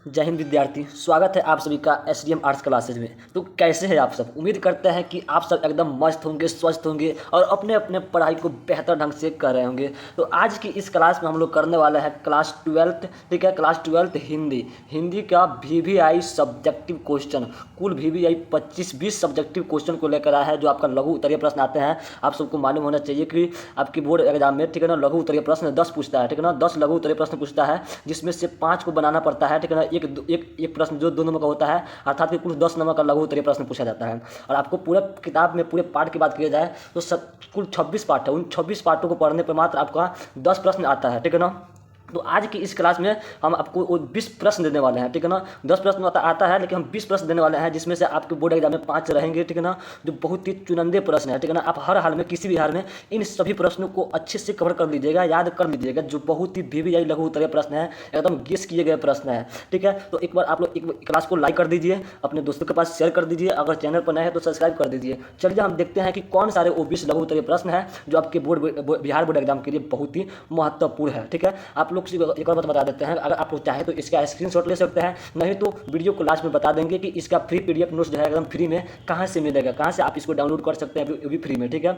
जय हिंद विद्यार्थी, स्वागत है आप सभी का एसडीएम आर्ट्स क्लासेज में। तो कैसे हैं आप सब? उम्मीद करते हैं कि आप सब एकदम मस्त होंगे, स्वस्थ होंगे और अपने अपने पढ़ाई को बेहतर ढंग से कर रहे होंगे। तो आज की इस क्लास में हम लोग करने वाले हैं क्लास 12th, ठीक है, क्लास 12th हिंदी का वीवीआई सब्जेक्टिव क्वेश्चन। कुल वीवीआई 25-20 सब्जेक्टिव क्वेश्चन को लेकर आया है, जो आपका लघु उत्तरीय प्रश्न आते हैं। आप सबको मालूम होना चाहिए कि आपकी बोर्ड एग्जाम में, ठीक है ना, लघु उत्तरीय प्रश्न 10 पूछता है, ठीक है ना, 10 लघु उत्तरीय प्रश्न पूछता है, जिसमें से 5 को बनाना पड़ता है, ठीक है ना। एक प्रश्न जो 2 नंबर का होता है, अर्थात कि कुल 10 नंबर का लघु उत्तरीय प्रश्न पूछा जाता है। और आपको पूरे किताब में पूरे पार्ट की बात की जाए तो कुल 26 पार्ट है। उन 26 पार्टों को पढ़ने पर मात्र आपका 10 प्रश्न आता है, ठीक है ना। तो आज की इस क्लास में हम आपको वो 20 प्रश्न देने वाले हैं, ठीक है ना। 10 प्रश्न आता है, लेकिन हम 20 प्रश्न देने वाले हैं, जिसमें से आपके बोर्ड एग्जाम में 5 रहेंगे, ठीक है ना, जो बहुत ही चुनिंदे प्रश्न है, ठीक है ना। आप हर हाल में, किसी भी हाल में इन सभी प्रश्नों को अच्छे से कवर कर लीजिएगा, याद कर लीजिएगा, जो बहुत ही वीवीआई लघु उत्तरीय प्रश्न है, एकदम गेस किए गए प्रश्न है, ठीक है। तो एक बार आप लोग एक क्लास को लाइक कर दीजिए, अपने दोस्तों के पास शेयर कर दीजिए, अगर चैनल पर नए हैं तो सब्सक्राइब कर दीजिए। चलिए हम देखते हैं कि कौन सारे वो 20 लघु उत्तरीय प्रश्न है जो आपके बिहार बोर्ड एग्जाम के लिए बहुत ही महत्वपूर्ण है, ठीक है। आप लोग एक और बात बता देते हैं, अगर आप लोग चाहे तो इसका स्क्रीनशॉट ले सकते हैं, नहीं तो वीडियो को लास्ट में बता देंगे कि इसका फ्री पीडीएफ नोट्स जो है एकदम फ्री में कहाँ से मिलेगा, कहाँ से आप इसको डाउनलोड कर सकते हैं, वो भी फ्री में, ठीक है।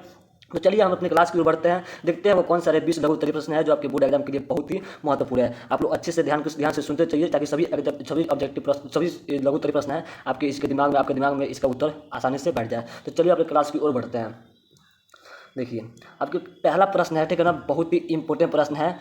तो चलिए हम अपनी क्लास की ओर बढ़ते हैं, देखते हैं वो कौन सारे 20 लघु उत्तरीय प्रश्न है जो आपके बोर्ड एग्जाम के लिए बहुत ही महत्वपूर्ण है। आप लोग अच्छे से ध्यान से सुनते चाहिए, ताकि सभी ऑब्जेक्टिव प्रश्न, सभी लघु उत्तरीय प्रश्न है आपके आपके दिमाग में इसका उत्तर आसानी से बैठ जाए। तो चलिए अपनी क्लास की ओर बढ़ते हैं। देखिए, आपके पहला प्रश्न है, ठीक है ना, बहुत ही इंपॉर्टेंट प्रश्न है।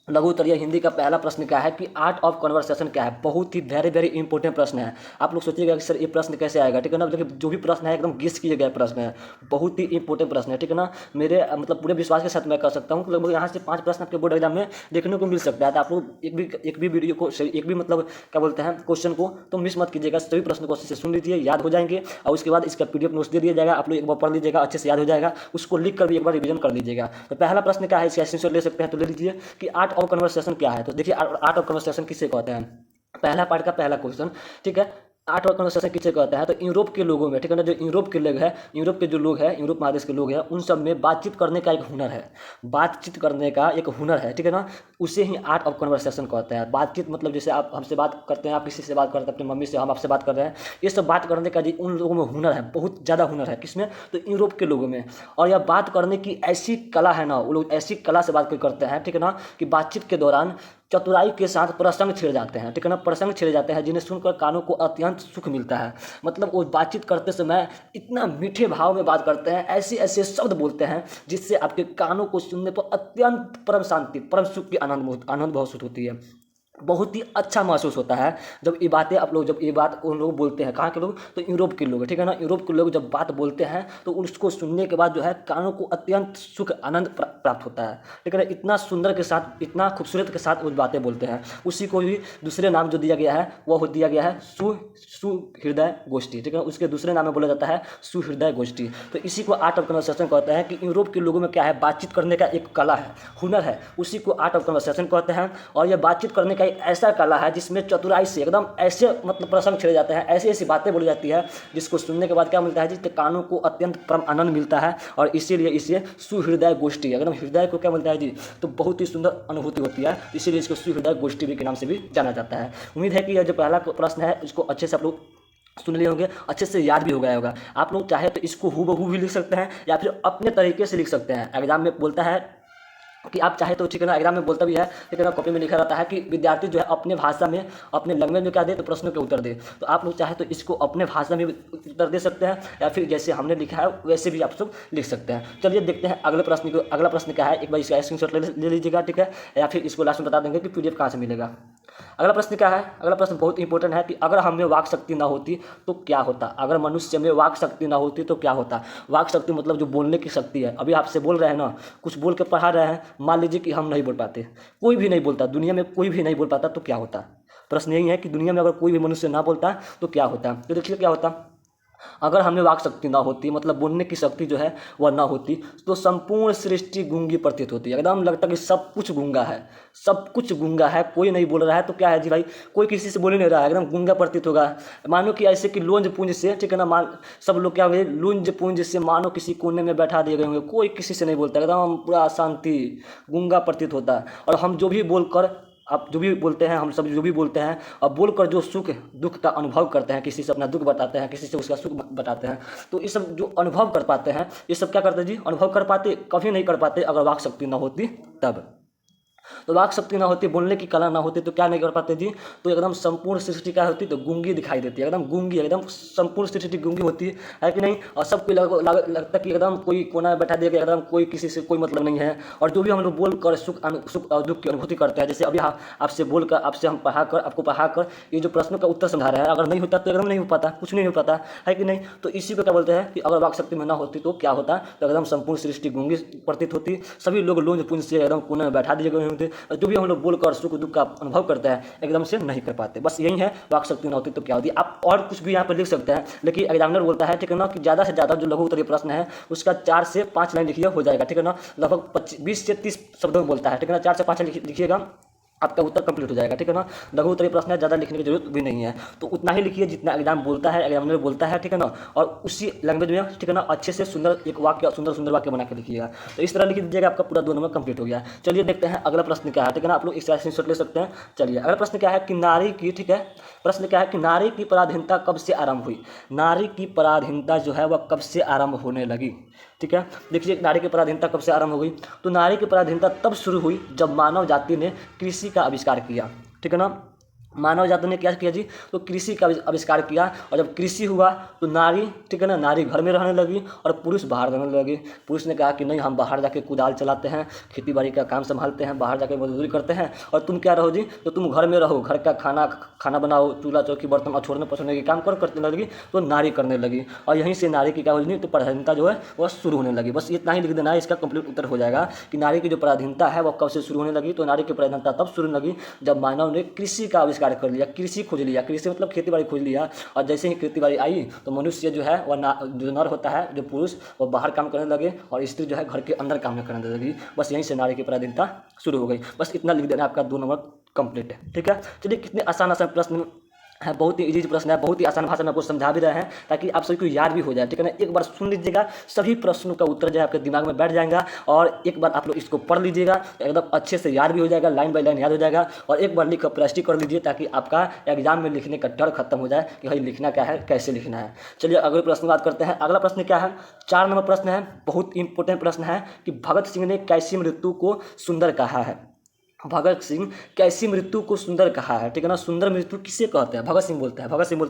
लघु उत्तरीय हिंदी का पहला प्रश्न क्या है कि आर्ट ऑफ कन्वर्सेशन क्या है। बहुत ही वेरी इंपॉर्टेंट प्रश्न है। आप लोग सोचिएगा कि सर ये प्रश्न कैसे आएगा, ठीक है ना। देखिए, जो भी प्रश्न है एकदम गेस किए गए प्रश्न है, बहुत ही इंपॉर्टेंट प्रश्न है, ठीक है ना। मेरे मतलब पूरे विश्वास के साथ मैं कर सकता हूँ कि लगभग यहाँ से 5 प्रश्न आपके बोर्ड एग्जाम में देखने को मिल सकता है। तो आप लोग एक भी वीडियो को, एक भी मतलब क्या बोलते हैं, क्वेश्चन को तो मिस मत कीजिएगा। सभी प्रश्न को अच्छे से सुन लीजिए, याद हो जाएंगे, और उसके बाद इसका पीडीएफ नोट्स दे दिया जाएगा, आप लोग एक बार पढ़ लीजिएगा, अच्छे से याद हो जाएगा, उसको लिख कर भी एक बार रिवीजन कर लीजिएगा। तो पहला प्रश्न क्या है, इसका स्क्रीनशॉट ले सकते हैं, तो ले लीजिए कि आर्ट ऑफ कन्वर्सेशन क्या है। तो देखिए, आर्ट ऑफ कन्वर्सेशन किसे कहते हैं, पहला पार्ट का पहला क्वेश्चन, ठीक है। आर्ट ऑफ कन्वर्सेशन किसे कहता है, तो यूरोप के लोगों में, ठीक है ना, जो यूरोप के लोग हैं, यूरोप के जो लोग हैं, यूरोप महादेश के लोग हैं, उन सब में बातचीत करने का एक हुनर है, बातचीत करने का एक हुनर है, ठीक है ना। उसे ही आर्ट ऑफ कन्वर्सेशन कहते हैं। बातचीत मतलब जैसे आप हमसे बात करते हैं, आप किसी से बात करते हैं, अपनी मम्मी से, हम आपसे बात कर रहे हैं, ये सब बात करने का जी उन लोगों में हुनर है, बहुत ज़्यादा हुनर है। किसमें? तो यूरोप के लोगों में। और यह बात करने की ऐसी कला है ना, वो लोग ऐसी कला से बात करते हैं, ठीक है ना, कि बातचीत के दौरान चतुराई के साथ प्रसंग छेड़ जाते हैं, ठीक है ना, प्रसंग छेड़ जाते हैं, जिन्हें सुनकर कानों को अत्यंत सुख मिलता है। मतलब वो बातचीत करते समय इतना मीठे भाव में बात करते हैं, ऐसे ऐसे शब्द बोलते हैं, जिससे आपके कानों को सुनने पर अत्यंत परम शांति, परम सुख की आनंद महसूस होती है। बहुत ही अच्छा महसूस होता है जब ये बातें आप लोग, जब ये बात उन लोग बोलते हैं। कहाँ के लोग? तो यूरोप के लोग, ठीक है ना। यूरोप के लोग जब बात बोलते हैं तो उसको सुनने के बाद जो है कानों को अत्यंत सुख आनंद प्राप्त होता है, ठीक है ना। इतना सुंदर के साथ, इतना खूबसूरत के साथ वो बातें बोलते हैं। उसी को भी दूसरे नाम जो दिया गया है, वह दिया गया है सुहृदय गोष्ठी, ठीक है। उसके दूसरे नाम में बोला जाता है सुहृदय गोष्ठी। तो इसी को आर्ट ऑफ कन्वर्सेशन कहते हैं कि यूरोप के लोगों में क्या है, बातचीत करने का एक कला है, हुनर है, उसी को आर्ट ऑफ कन्वर्सेशन कहते हैं। और यह बातचीत करने का ऐसा कला है जिसमें चतुराई से एकदम ऐसे मतलब प्रसंग छेड़े जाते हैं, ऐसी ऐसी बातें बोली जाती है, जिसको सुनने के बाद क्या मिलता है, जिसके कानों को अत्यंत परम आनंद मिलता है। और इसीलिए इसे सुहृदय गोष्ठी, एकदम हृदय को क्या मिलता है जी, तो बहुत ही सुंदर अनुभूति होती है, इसीलिए इसको सुहृदय गोष्ठी भी के नाम से भी जाना जाता है। उम्मीद है कि यह जो पहला प्रश्न है, इसको अच्छे से आप लोग सुन लिए होंगे, अच्छे से याद भी हो गया होगा। आप लोग चाहे तो इसको हूबहू भी लिख सकते हैं, या फिर अपने तरीके से लिख सकते हैं। एग्जाम में बोलता है कि आप चाहे तो, ठीक है ना, एग्जाम में बोलता भी है, ठीक है ना, कॉपी में लिखा रहता है कि विद्यार्थी जो है अपने भाषा में, अपने लैंग्वेज में क्या दे, तो प्रश्नों के उत्तर दे। तो आप लोग चाहे तो इसको अपने भाषा में उत्तर दे सकते हैं, या फिर जैसे हमने लिखा है वैसे भी आप सब लिख सकते हैं। चलिए देखते हैं अगले प्रश्न को। अगला प्रश्न क्या है, एक बार इसका स्क्रीनशॉट ले लीजिएगा, ठीक है, या फिर इसको लास्ट में बता देंगे कि पीडीएफ कहाँ से मिलेगा। अगला प्रश्न क्या है, अगला प्रश्न बहुत इंपॉर्टेंट है कि अगर हम में वाक शक्ति ना होती तो क्या होता। अगर मनुष्य में वाक शक्ति ना होती तो क्या होता। वाक शक्ति मतलब जो बोलने की शक्ति है। अभी आपसे बोल रहे हैं ना, कुछ बोल के पढ़ा रहे हैं, मान लीजिए कि हम नहीं बोल पाते, कोई भी नहीं बोलता, दुनिया में कोई भी नहीं बोल पाता, तो क्या होता। प्रश्न यही है कि दुनिया में अगर कोई भी मनुष्य ना बोलता तो क्या होता। तो देखिए क्या होता, अगर हमें वाक शक्ति ना होती, मतलब बोलने की शक्ति जो है वह ना होती, तो संपूर्ण सृष्टि गूंगी प्रतीत होती है। एकदम लगता कि सब कुछ गूंगा है, सब कुछ गूंगा है, कोई नहीं बोल रहा है, तो क्या है जी भाई, कोई किसी से बोल ही नहीं रहा है, एकदम गूंगा प्रतीत होगा। मानो कि ऐसे कि लौंज पुंज से, ठीक है ना, मान सब लोग क्या होंगे, लुंज पुंज से मानो किसी कोने में बैठा दिए गए होंगे, कोई किसी से नहीं बोलता, एकदम पूरा शांति, गूंगा प्रतीत होता है। और हम जो भी बोलकर आप जो भी बोलते हैं, हम सब जो भी बोलते हैं और बोलकर जो सुख दुख का अनुभव करते हैं, किसी से अपना दुख बताते हैं, किसी से उसका सुख बताते हैं, तो ये सब जो अनुभव कर पाते हैं, ये सब क्या करते हैं जी, अनुभव कर पाते कभी नहीं कर पाते अगर वाक शक्ति ना होती तब। तो वाक शक्ति ना होती, बोलने की कला ना होती तो क्या नहीं कर पाते जी, तो एकदम संपूर्ण सृष्टि क्या होती, तो गूंगी दिखाई देती है, एकदम गूंगी, एकदम संपूर्ण सृष्टि गूंगी होती है कि नहीं। और सबको लगता है कि एकदम कोई कोना में बैठा दिया गया, एकदम कोई किसी से कोई मतलब नहीं है। और जो भी हम लोग बोल कर सुख और दुख की अनुभूति करते हैं, जैसे अभी आपसे बोलकर, आपसे हम पढ़ाकर, आपको पढ़ाकर ये जो प्रश्नों का उत्तर समझा रहे हैं, अगर नहीं होता तो एकदम नहीं हो पाता, कुछ नहीं हो पाता है कि नहीं। तो इसी को क्या बोलते हैं कि अगर वाक शक्ति में ना होती तो क्या होता, तो एकदम संपूर्ण सृष्टि गूंगी प्रतीत होती, सभी लोग लोंज पुंज से एकदम कोने में बैठा दिए गए होते। जो भी हम लोग बोलकर सुख दुख का अनुभव करते हैं एकदम से नहीं कर पाते, बस यही है, वाक शक्ति न होती तो क्या होती। आप और कुछ भी यहाँ पर लिख सकते हैं, लेकिन एग्जामिनर बोलता है ठीक है ना कि ज़्यादा से ज़्यादा जो लघु उत्तरीय प्रश्न है उसका 4 से 5 लाइन लिखिए हो जाएगा, ठीक है ना। लगभग 20 से 30 शब्दों में बोलता है, ठीक है ना। 4 से 5 लाइन लिखिएगा, आपका उत्तर कंप्लीट हो जाएगा, ठीक है ना। लघु उत्तरीय प्रश्न है, ज़्यादा लिखने की जरूरत भी नहीं है, तो उतना ही लिखिए जितना एग्जाम बोलता है, एग्जामिनर बोलता है, ठीक है ना। और उसी लैंग्वेज में, ठीक है ना, अच्छे से सुंदर एक वाक्य, सुंदर सुंदर वाक्य बना के लिखिएगा। तो इस तरह लिख दीजिएगा, आपका पूरा 2 नंबर कंप्लीट हो गया। चलिए देखते हैं अगला प्रश्न क्या है, ठीक है ना। आप लोग इस स्क्रीनशॉट ले सकते हैं। चलिए अगला प्रश्न क्या है कि नारी की, ठीक है, प्रश्न क्या है कि नारी की पराधीनता कब से आरंभ हुई। नारी की पराधीनता जो है वह कब से आरंभ होने लगी, ठीक है। देखिए नारी की पराधीनता कब से आरंभ हो गई, तो नारी की पराधीनता तब शुरू हुई जब मानव जाति ने कृषि का आविष्कार किया, ठीक है ना। मानव जाति ने क्या किया जी, तो कृषि का आविष्कार किया, और जब कृषि हुआ तो नारी, ठीक है ना, नारी घर में रहने लगी और पुरुष बाहर रहने लगे। पुरुष ने कहा कि नहीं, हम बाहर जाके कुदाल चलाते हैं, खेती बाड़ी का काम संभालते हैं, बाहर जाके मजदूरी करते हैं, और तुम क्या रहो जी, तो तुम घर में रहो, घर का खाना बनाओ, चूल्हा चौकी बर्तन और छोड़ने पछोड़ने के काम करने लगी, तो नारी करने लगी। और यहीं से नारी की क्या होगी, तो पराधीनता जो है वह शुरू होने लगी। बस इतना ही लिख देना है, इसका कंप्लीट उत्तर हो जाएगा कि नारी की जो पराधीनता है वह कब से शुरू होने लगी। तो नारी की पराधीनता तब शुरू लगी जब मानव ने कृषि का आविष्कार कर लिया, कृषि खोज लिया, कृषि मतलब खेती बाड़ी खोज लिया। और जैसे ही खेती बाड़ी आई तो मनुष्य जो है वह जो नर होता है, जो पुरुष, वो बाहर काम करने लगे, और स्त्री जो है घर के अंदर काम करने लगी। बस यहीं से नारी की पराधीनता शुरू हो गई। बस इतना लिख देना, आपका 2 नंबर कंप्लीट है, ठीक है। चलिए कितने आसान आसान प्रश्न है, बहुत ही इजी प्रश्न है, बहुत ही आसान भाषा में आपको समझा भी रहे हैं ताकि आप सभी को याद भी हो जाए, ठीक है ना। एक बार सुन लीजिएगा, सभी प्रश्नों का उत्तर जो है आपके दिमाग में बैठ जाएगा, और एक बार आप लोग इसको पढ़ लीजिएगा तो एकदम अच्छे से याद भी हो जाएगा, लाइन बाय लाइन याद हो जाएगा। और एक बार लिख कर प्रैक्टिस कर लीजिए ताकि आपका एग्जाम में लिखने का डर खत्म हो जाए कि भाई लिखना क्या है, कैसे लिखना है। चलिए अगले प्रश्न की बात करते हैं। अगला प्रश्न क्या है, 4 नंबर प्रश्न है, बहुत इंपॉर्टेंट प्रश्न है कि भगत सिंह ने कैसी मृत्यु को सुंदर कहा है। भगत सिंह कैसी मृत्यु को सुंदर कहा है, ठीक है ना। सुंदर मृत्यु किसे कहते हैं, भगत सिंह बोलता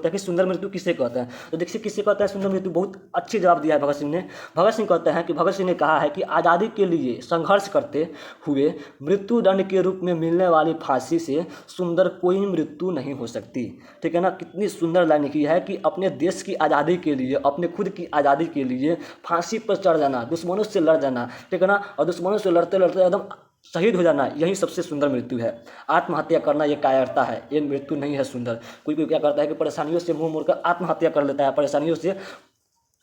है कि सुंदर मृत्यु किसे कहते हैं। तो देखिए किसे कहता है सुंदर मृत्यु, बहुत अच्छी जवाब दिया है भगत सिंह ने। भगत सिंह कहते हैं कि भगत सिंह ने कहा है कि आज़ादी के लिए संघर्ष करते हुए मृत्यु दंड के रूप में मिलने वाली फांसी से सुंदर कोई मृत्यु नहीं हो सकती, ठीक है ना। कितनी सुंदर लाइन लिखी है कि अपने देश की आज़ादी के लिए, अपने खुद की आज़ादी के लिए फांसी पर चढ़ जाना, दुश्मनों से लड़ जाना, ठीक है ना, और दुश्मनों से लड़ते लड़ते एकदम शहीद हो जाना, यही सबसे सुंदर मृत्यु है। आत्महत्या करना ये कायरता है, ये मृत्यु नहीं है सुंदर। कोई कोई क्या करता है कि परेशानियों से मुंह मोड़कर आत्महत्या कर लेता है, परेशानियों से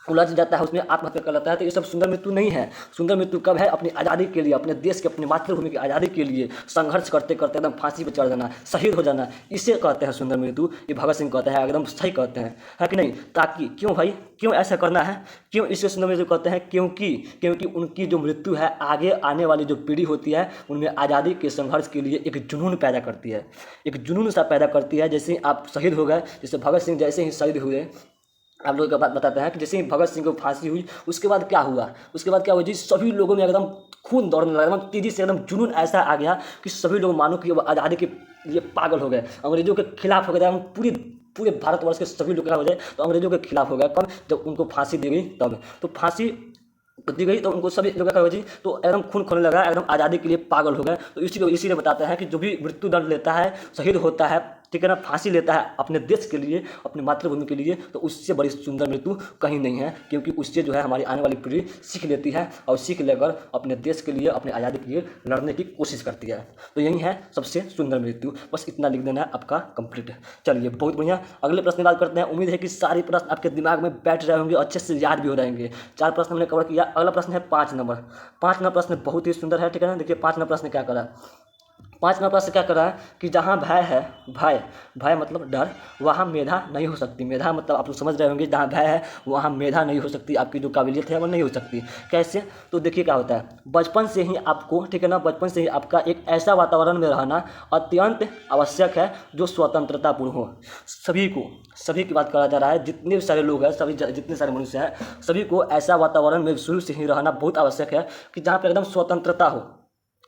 उलझ जाता है, उसमें आत्महत्या कर लेता है, तो ये सब सुंदर मृत्यु नहीं है। सुंदर मृत्यु कब है, अपनी आज़ादी के लिए, अपने देश के, अपनी मातृभूमि की आज़ादी के लिए संघर्ष करते करते एकदम फांसी पर चढ़ जाना, शहीद हो जाना, इसे कहते हैं सुंदर मृत्यु। ये भगत सिंह कहते हैं, एकदम सही कहते हैं, है कि नहीं। ताकि क्यों भाई, क्यों ऐसा करना है, क्यों इसे सुंदर मृत्यु कहते हैं, क्योंकि उनकी जो मृत्यु है आगे आने वाली जो पीढ़ी होती है उनमें आज़ादी के संघर्ष के लिए एक जुनून पैदा करती है, एक जुनून सा पैदा करती है। जैसे आप शहीद हो गए, जैसे भगत सिंह जैसे ही शहीद हुए, आप लोगों को बात बताते हैं कि जैसे ही भगत सिंह को फांसी हुई उसके बाद क्या हुआ, जी, सभी लोगों में एकदम खून दौड़ने लगा, एकदम तेजी से, एकदम जुनून ऐसा आ गया कि सभी लोग मानो कि आज़ादी के लिए पागल हो गए, अंग्रेजों के खिलाफ हो गए। हम पूरे भारतवर्ष के सभी लोग क्या हो जाए, तो अंग्रेजों के खिलाफ हो गया। कब, जब उनको फांसी दी गई तब, तो फांसी दी गई तो उनको सभी लोग क्या हुआ जी, तो एकदम खून खोने लगा, एकदम आज़ादी के लिए पागल हो गए। तो इसीलिए बताते हैं कि जो भी मृत्यु दंड लेता है, शहीद होता है, ठीक है ना, फांसी लेता है अपने देश के लिए, अपनी मातृभूमि के लिए, तो उससे बड़ी सुंदर मृत्यु कहीं नहीं है। क्योंकि उससे जो है हमारी आने वाली पीढ़ी सीख लेती है, और सीख लेकर अपने देश के लिए, अपने आज़ादी के लिए लड़ने की कोशिश करती है। तो यही है सबसे सुंदर मृत्यु। बस इतना लिख देना है, आपका कंप्लीट है। चलिए बहुत बढ़िया, अगले प्रश्न की बात करते हैं। उम्मीद है कि सारे प्रश्न आपके दिमाग में बैठ रहे होंगे, अच्छे से याद भी हो रहेंगे। 4 प्रश्न हमने कवर किया। अगला प्रश्न है 5 नंबर। 5 नंबर प्रश्न बहुत ही सुंदर है, ठीक है ना। देखिए 5 नंबर प्रश्न क्या करा, 5 नंबर प्रश्न क्या कर रहा है कि जहाँ भय है, भय भय मतलब डर, वहाँ मेधा नहीं हो सकती। मेधा मतलब आप लोग समझ रहे होंगे, जहाँ भय है वहाँ मेधा नहीं हो सकती, आपकी जो काबिलियत है वो नहीं हो सकती। कैसे? तो देखिए क्या होता है, बचपन से ही आपको, ठीक है ना, बचपन से ही आपका एक ऐसा वातावरण में रहना अत्यंत आवश्यक है जो स्वतंत्रतापूर्ण हो। सभी की बात करा जा रहा है, जितने भी सारे लोग हैं, जितने सारे मनुष्य हैं, सभी को ऐसा वातावरण में शुरू से ही रहना बहुत आवश्यक है कि जहाँ पर एकदम स्वतंत्रता हो।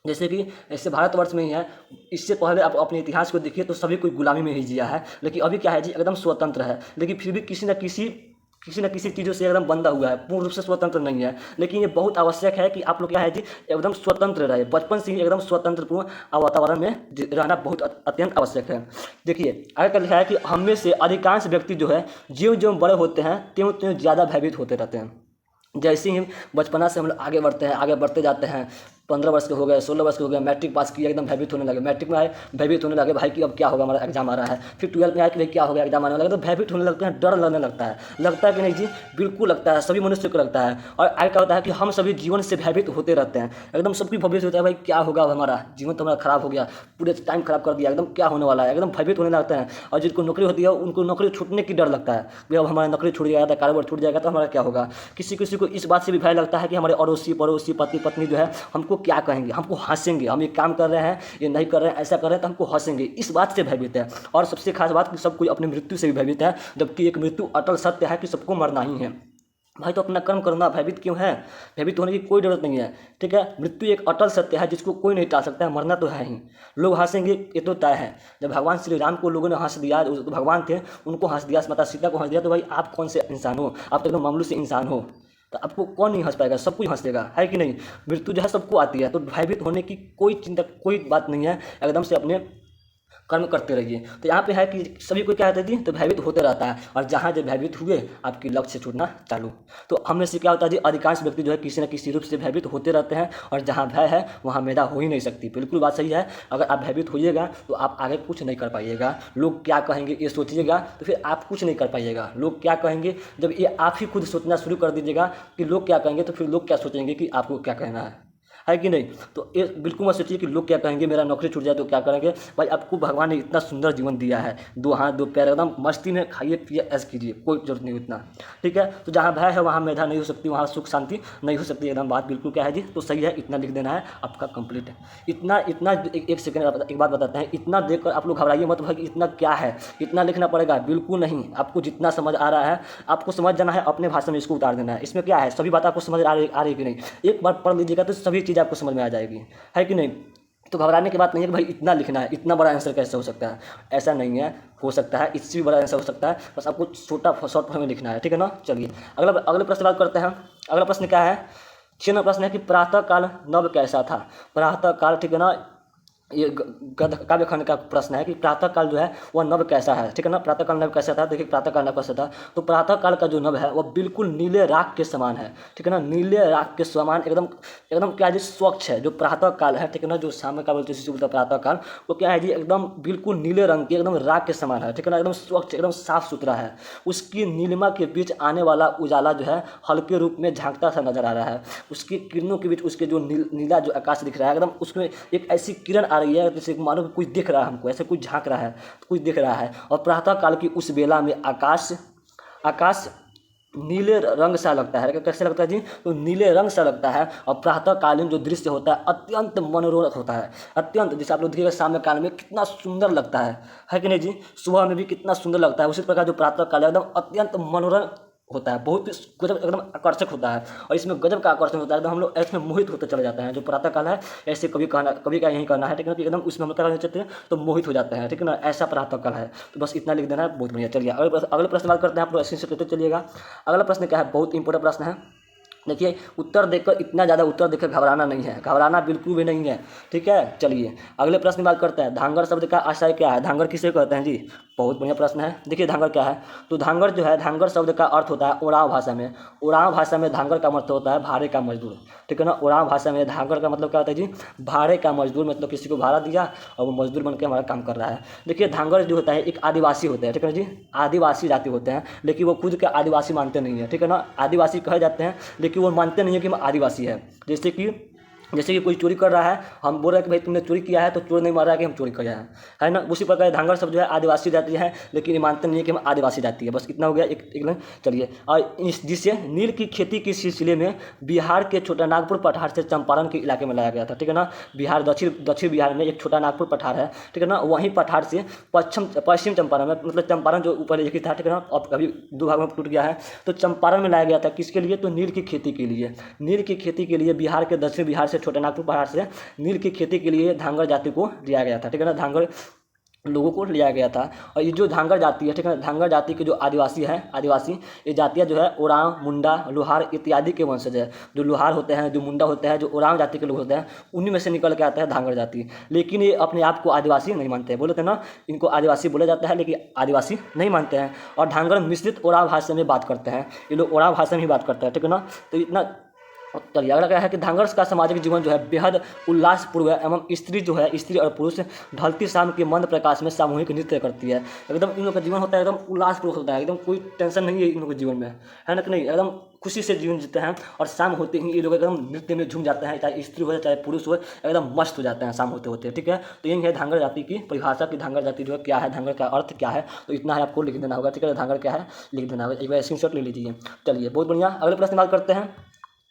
जैसे कि ऐसे भारतवर्ष में ही है, इससे पहले आप अपने इतिहास को देखिए तो सभी कोई गुलामी में ही जिया है, लेकिन अभी क्या है जी, एकदम स्वतंत्र है, लेकिन फिर भी किसी न किसी चीज़ों से एकदम बंधा हुआ है, पूर्ण रूप से स्वतंत्र नहीं है। लेकिन ये बहुत आवश्यक है कि आप लोग क्या है जी, एकदम स्वतंत्र रहे, बचपन से ही एकदम स्वतंत्रपूर्ण वातावरण में रहना बहुत अत्यंत आवश्यक है। देखिए आगे का लिखा है कि हम में से अधिकांश व्यक्ति जो है ज्यों ज्यों बड़े होते हैं त्यों त्यों ज़्यादा भयभीत होते रहते हैं। जैसे ही बचपना से हम लोग आगे बढ़ते हैं, आगे बढ़ते जाते हैं, 15 वर्ष के हो गए, 16 वर्ष के हो गए, मैट्रिक पास किया, एकदम भयभीत होने लगे। मैट्रिक में आए, भयभीत होने लगे भाई कि अब क्या होगा, हमारा एग्जाम आ रहा है। फिर 12th में आए कि भाई क्या होगा, एग्जाम आने वाला है, तो भयभीत होने लगते हैं, डर लगने लगता है कि नहीं जी, बिल्कुल लगता है, सभी मनुष्य को लगता है। और आगे क्या होता है कि हम सभी जीवन से भयभीत होते रहते हैं, एकदम सबकी भविष्य होता है, भाई क्या होगा, हमारा जीवन तो हमारा खराब हो गया, पूरे टाइम खराब कर दिया, एकदम क्या होने वाला है, एकदम भयभीत होने लगते हैं। और जिनको नौकरी होती है उनको नौकरी छूटने की डर लगता है कि अब हमारा नौकरी छूट जाएगा, कारोबार छूट जाएगा तो हमारा क्या होगा। किसी किसी को इस बात से भी भय लगता है कि हमारे अड़ोसी पड़ोसी पति पत्नी जो है हमको क्या कहेंगे, हमको हंसेंगे, हम ये काम कर रहे हैं, ये नहीं कर रहे हैं, ऐसा कर रहे हैं तो हमको हंसेंगे, इस बात से भयभीत है। और सबसे खास बात कि सब कोई अपनी मृत्यु से भी भयभीत है, जबकि एक मृत्यु अटल सत्य है कि सबको मरना ही है। भाई तो अपना कर्म करना, भयभीत क्यों है? भयभीत होने की कोई ज़रूरत नहीं है, ठीक है। मृत्यु एक अटल सत्य है जिसको कोई नहीं टाल सकता है, मरना तो है ही। लोग हंसेंगे ये तो तय है। जब भगवान श्री राम को लोगों ने हंस दिया, तो भगवान थे, उनको हंस दिया, माता सीता को हंस दिया, तो भाई आप कौन से इंसान हो? आप तो एकदम मामूली से इंसान हो, तो आपको कौन नहीं हंस पाएगा? सब कुछ हंस देगा, है कि नहीं। मृत्यु जो है सबको आती है, तो भयभीत होने की कोई चिंता, कोई बात नहीं है, एकदम से अपने कर्म करते रहिए। तो यहाँ पे है कि सभी को क्या होता है जी, तो भयभीत होते रहता है, और जहाँ जब भयभीत हुए आपकी लक्ष्य से छूटना चालू। तो हम में से क्या होता है जी, अधिकांश व्यक्ति जो है किसी न किसी रूप से भयभीत होते रहते हैं, और जहाँ भय है वहाँ मेधा हो ही नहीं सकती। बिल्कुल बात सही है, अगर आप भयभीत होइएगा तो आप आगे कुछ नहीं कर पाइएगा। लोग क्या कहेंगे ये सोचिएगा तो फिर आप कुछ नहीं कर पाइएगा। लोग क्या कहेंगे, जब ये आप ही खुद सोचना शुरू कर दीजिएगा कि लोग क्या कहेंगे, तो फिर लोग क्या सोचेंगे कि आपको क्या कहना है कि नहीं। तो ये बिल्कुल मत सोचिए कि लोग क्या कहेंगे, मेरा नौकरी छूट जाए तो क्या करेंगे। भाई आपको भगवान ने इतना सुंदर जीवन दिया है, 2 हाथ 2 पैर, एकदम मस्ती में खाइए पिए ऐश कीजिए, कोई जरूरत नहीं उतना, ठीक है। तो जहाँ भय है वहाँ मेधा नहीं हो सकती, वहाँ सुख शांति नहीं हो सकती। एकदम बात बिल्कुल क्या है जी, तो सही है, इतना लिख देना है, आपका कंप्लीट है। इतना एक सेकंड एक बात बताते हैं, इतना देखकर आप लोग घबराइए मत भाई, इतना क्या है, इतना लिखना पड़ेगा, बिल्कुल नहीं। आपको जितना समझ आ रहा है आपको समझ जाना है, अपने भाषा में इसको उतार देना है। इसमें क्या है, सभी बात आपको समझ आ रही कि नहीं, एक बार पढ़ लीजिएगा तो सभी चीज़ आपको समझ में आ जाएगी, है कि नहीं। तो घबराने की बात नहीं है कि भाई इतना लिखना है, इतना बड़ा आंसर कैसे हो सकता है, ऐसा नहीं है, हो सकता है इससे भी बड़ा आंसर हो सकता है, बस आपको छोटा शॉर्ट फॉर्म में लिखना है, ठीक है ना। चलिए अगले प्रश्न बात करते हैं। अगला प्रश्न क्या है, 6 नंबर प्रश्न है कि प्रातः काल नव कैसा था। प्रातः काल, ठीक है ना, ये काव्य खंड का प्रश्न है कि प्रातः काल जो है वह नभ कैसा है, ठीक है ना। प्रातः काल नभ कैसा था, देखिए प्रातः काल नभ कैसा था। तो प्रातः काल का जो नभ है वह बिल्कुल नीले राख के समान है, ठीक है ना, नीले राख के समान, एकदम एकदम क्या है जी, स्वच्छ है। जो प्रातः काल है, ठीक है ना, जो शाम का बोलते हैं प्रातः काल, वो क्या है जी, एकदम बिल्कुल नीले रंग की, एकदम राख के समान है, ठीक है ना, एकदम स्वच्छ, एकदम साफ सुथरा है। उसकी नीलिमा के बीच आने वाला उजाला जो है हल्के रूप में झांकता सा नजर आ रहा है। उसकी किरणों के बीच उसके जो नीला जो आकाश दिख रहा है, एकदम उसमें एक ऐसी किरण आ रही है जैसे मानो कि कुछ दिख रहा है हमको, ऐसे कुछ झांक रहा है, कुछ दिख रहा है। और प्रातः काल की उस बेला में आकाश नीले रंग सा लगता है। कैसे लगता है जी, तो नीले रंग सा लगता है। और प्रातःकालीन जो दृश्य होता है अत्यंत मनोरम होता है, अत्यंत, जैसे आप लोग देखिएगा शाम में काल में कितना सुंदर लगता है कि नहीं जी। सुबह में भी कितना सुंदर लगता है, उसी प्रकार जो प्रातःकाल है एकदम अत्यंत मनोरम होता है, बहुत ही गजब, एकदम आकर्षक होता है। और इसमें गजब का आकर्षण होता है, एकदम हम लोग ऐसे में मोहित होते चले जाते हैं। जो प्रातः काल है ऐसे कभी का यही करना है, ठीक है, कि एकदम उसमें हम क्या करना चाहते हैं तो मोहित हो जाते हैं, ठीक है ना, ऐसा प्रातः काल है। तो बस इतना लिख देना है, बहुत बढ़िया। चलिए अगले प्रश्न बात करते हैं, आप लोग ऐसे से चलिएगा। अगला प्रश्न क्या है, बहुत इंपॉर्टेंट प्रश्न है। देखिए उत्तर देखकर, इतना ज़्यादा उत्तर देखकर घबराना नहीं है, घबराना बिल्कुल भी नहीं है, ठीक है। चलिए अगले प्रश्न की बात करते हैं। धांगर शब्द का आशय क्या है, धांगर किसे कहते हैं जी, बहुत बढ़िया प्रश्न है। देखिए धांगर क्या है, तो धांगर जो है, धांगर शब्द का अर्थ होता है उरांव भाषा में, उरांव भाषा में धांगर का मतलब होता है भाड़े का मजदूर, ठीक है ना। उरांव भाषा में धांगर का मतलब क्या होता है जी, भाड़े का मजदूर, मतलब किसी को भाड़ा दिया और वो मजदूर बन के हमारा काम कर रहा है। देखिए धांगर जो होता है एक आदिवासी होता है, ठीक है ना जी, आदिवासी जाति होते हैं, लेकिन वो खुद के आदिवासी मानते नहीं है, ठीक है ना। आदिवासी कहे जाते हैं लेकिन वो मानते नहीं है कि हम आदिवासी है। जैसे कि जैसे कि कोई चोरी कर रहा है, हम बोल रहे हैं कि भाई तुमने चोरी किया है, तो चोर नहीं मार रहा है कि हम चोरी किया है ना। उसी प्रकार धांगड़ शब्द जो है आदिवासी जाति है, लेकिन ये मानते नहीं है कि हम आदिवासी जाति है। बस इतना हो गया एक लाइन। चलिए, और जिससे नील की खेती के सिलसिले में बिहार के छोटा नागपुर पठार से चंपारण के इलाके में लाया गया था, ठीक है ना। बिहार दक्षिण बिहार में एक छोटा नागपुर पठार है, ठीक है ना, वहीं पठार से पश्चिम चंपारण में, मतलब चंपारण जो ऊपर एक ही था, ठीक है ना, अब अभी 2 भाग में टूट गया है, तो चंपारण में लाया गया था। किसके लिए? तो नील की खेती के लिए। नील की खेती के लिए बिहार के दक्षिण बिहार से छोटे नागपुर पहाड़ से नील की खेती के लिए धांगड़ जाति को लिया गया था, ठीक है ना। धांगड़ लोगों को लिया गया था। और ये जो धांगड़ जाति है, ठीक है ना, धांगड़ जाति के जो आदिवासी ये जातियाँ जो है ओरांव, मुंडा, लोहार इत्यादि के वंशज है। जो लोहार होते हैं, जो मुंडा होते हैं, जो ओरांव जाति के लोग होते हैं, उन्हीं में से निकल के आता है धांगड़ जाति। लेकिन ये अपने आप को आदिवासी नहीं मानते हैं। बोले थे ना, इनको आदिवासी बोला जाता है, लेकिन आदिवासी नहीं मानते हैं। और धांगड़ मिश्रित ओराव भाषा में बात करते हैं। ये लोग ओराव भाषा में ही बात करते हैं, ठीक है ना। तो इतना चलिए, अगला क्या है कि धांगड़ का सामाजिक जीवन जो है बेहद उल्लासपूर्ण है, एवं स्त्री और पुरुष ढलती शाम के मंद प्रकाश में सामूहिक नृत्य करती है। एकदम इन लोगों का जीवन होता है, एकदम उल्लासपूर्ण होता है, एकदम कोई टेंशन नहीं है इन लोगों के जीवन में, है ना कि नहीं। एकदम खुशी से जीवन जीते हैं, और शाम होते ही ये लोग एकदम नृत्य में झूम जाते हैं, चाहे स्त्री हो चाहे पुरुष हो, एकदम मस्त हो जाते हैं शाम होते होते, ठीक है। तो यही है धांगड़ जाति की परिभाषा की धांगड़ जाति जो है क्या है, धांगड़ का अर्थ क्या है। तो इतना है, आपको लिख देना होगा, ठीक है। धांगड़ क्या है लिख देना होगा, एक बार स्क्रीनशॉट ले लीजिए। चलिए, बहुत बढ़िया। अगले प्रश्न बात करते हैं।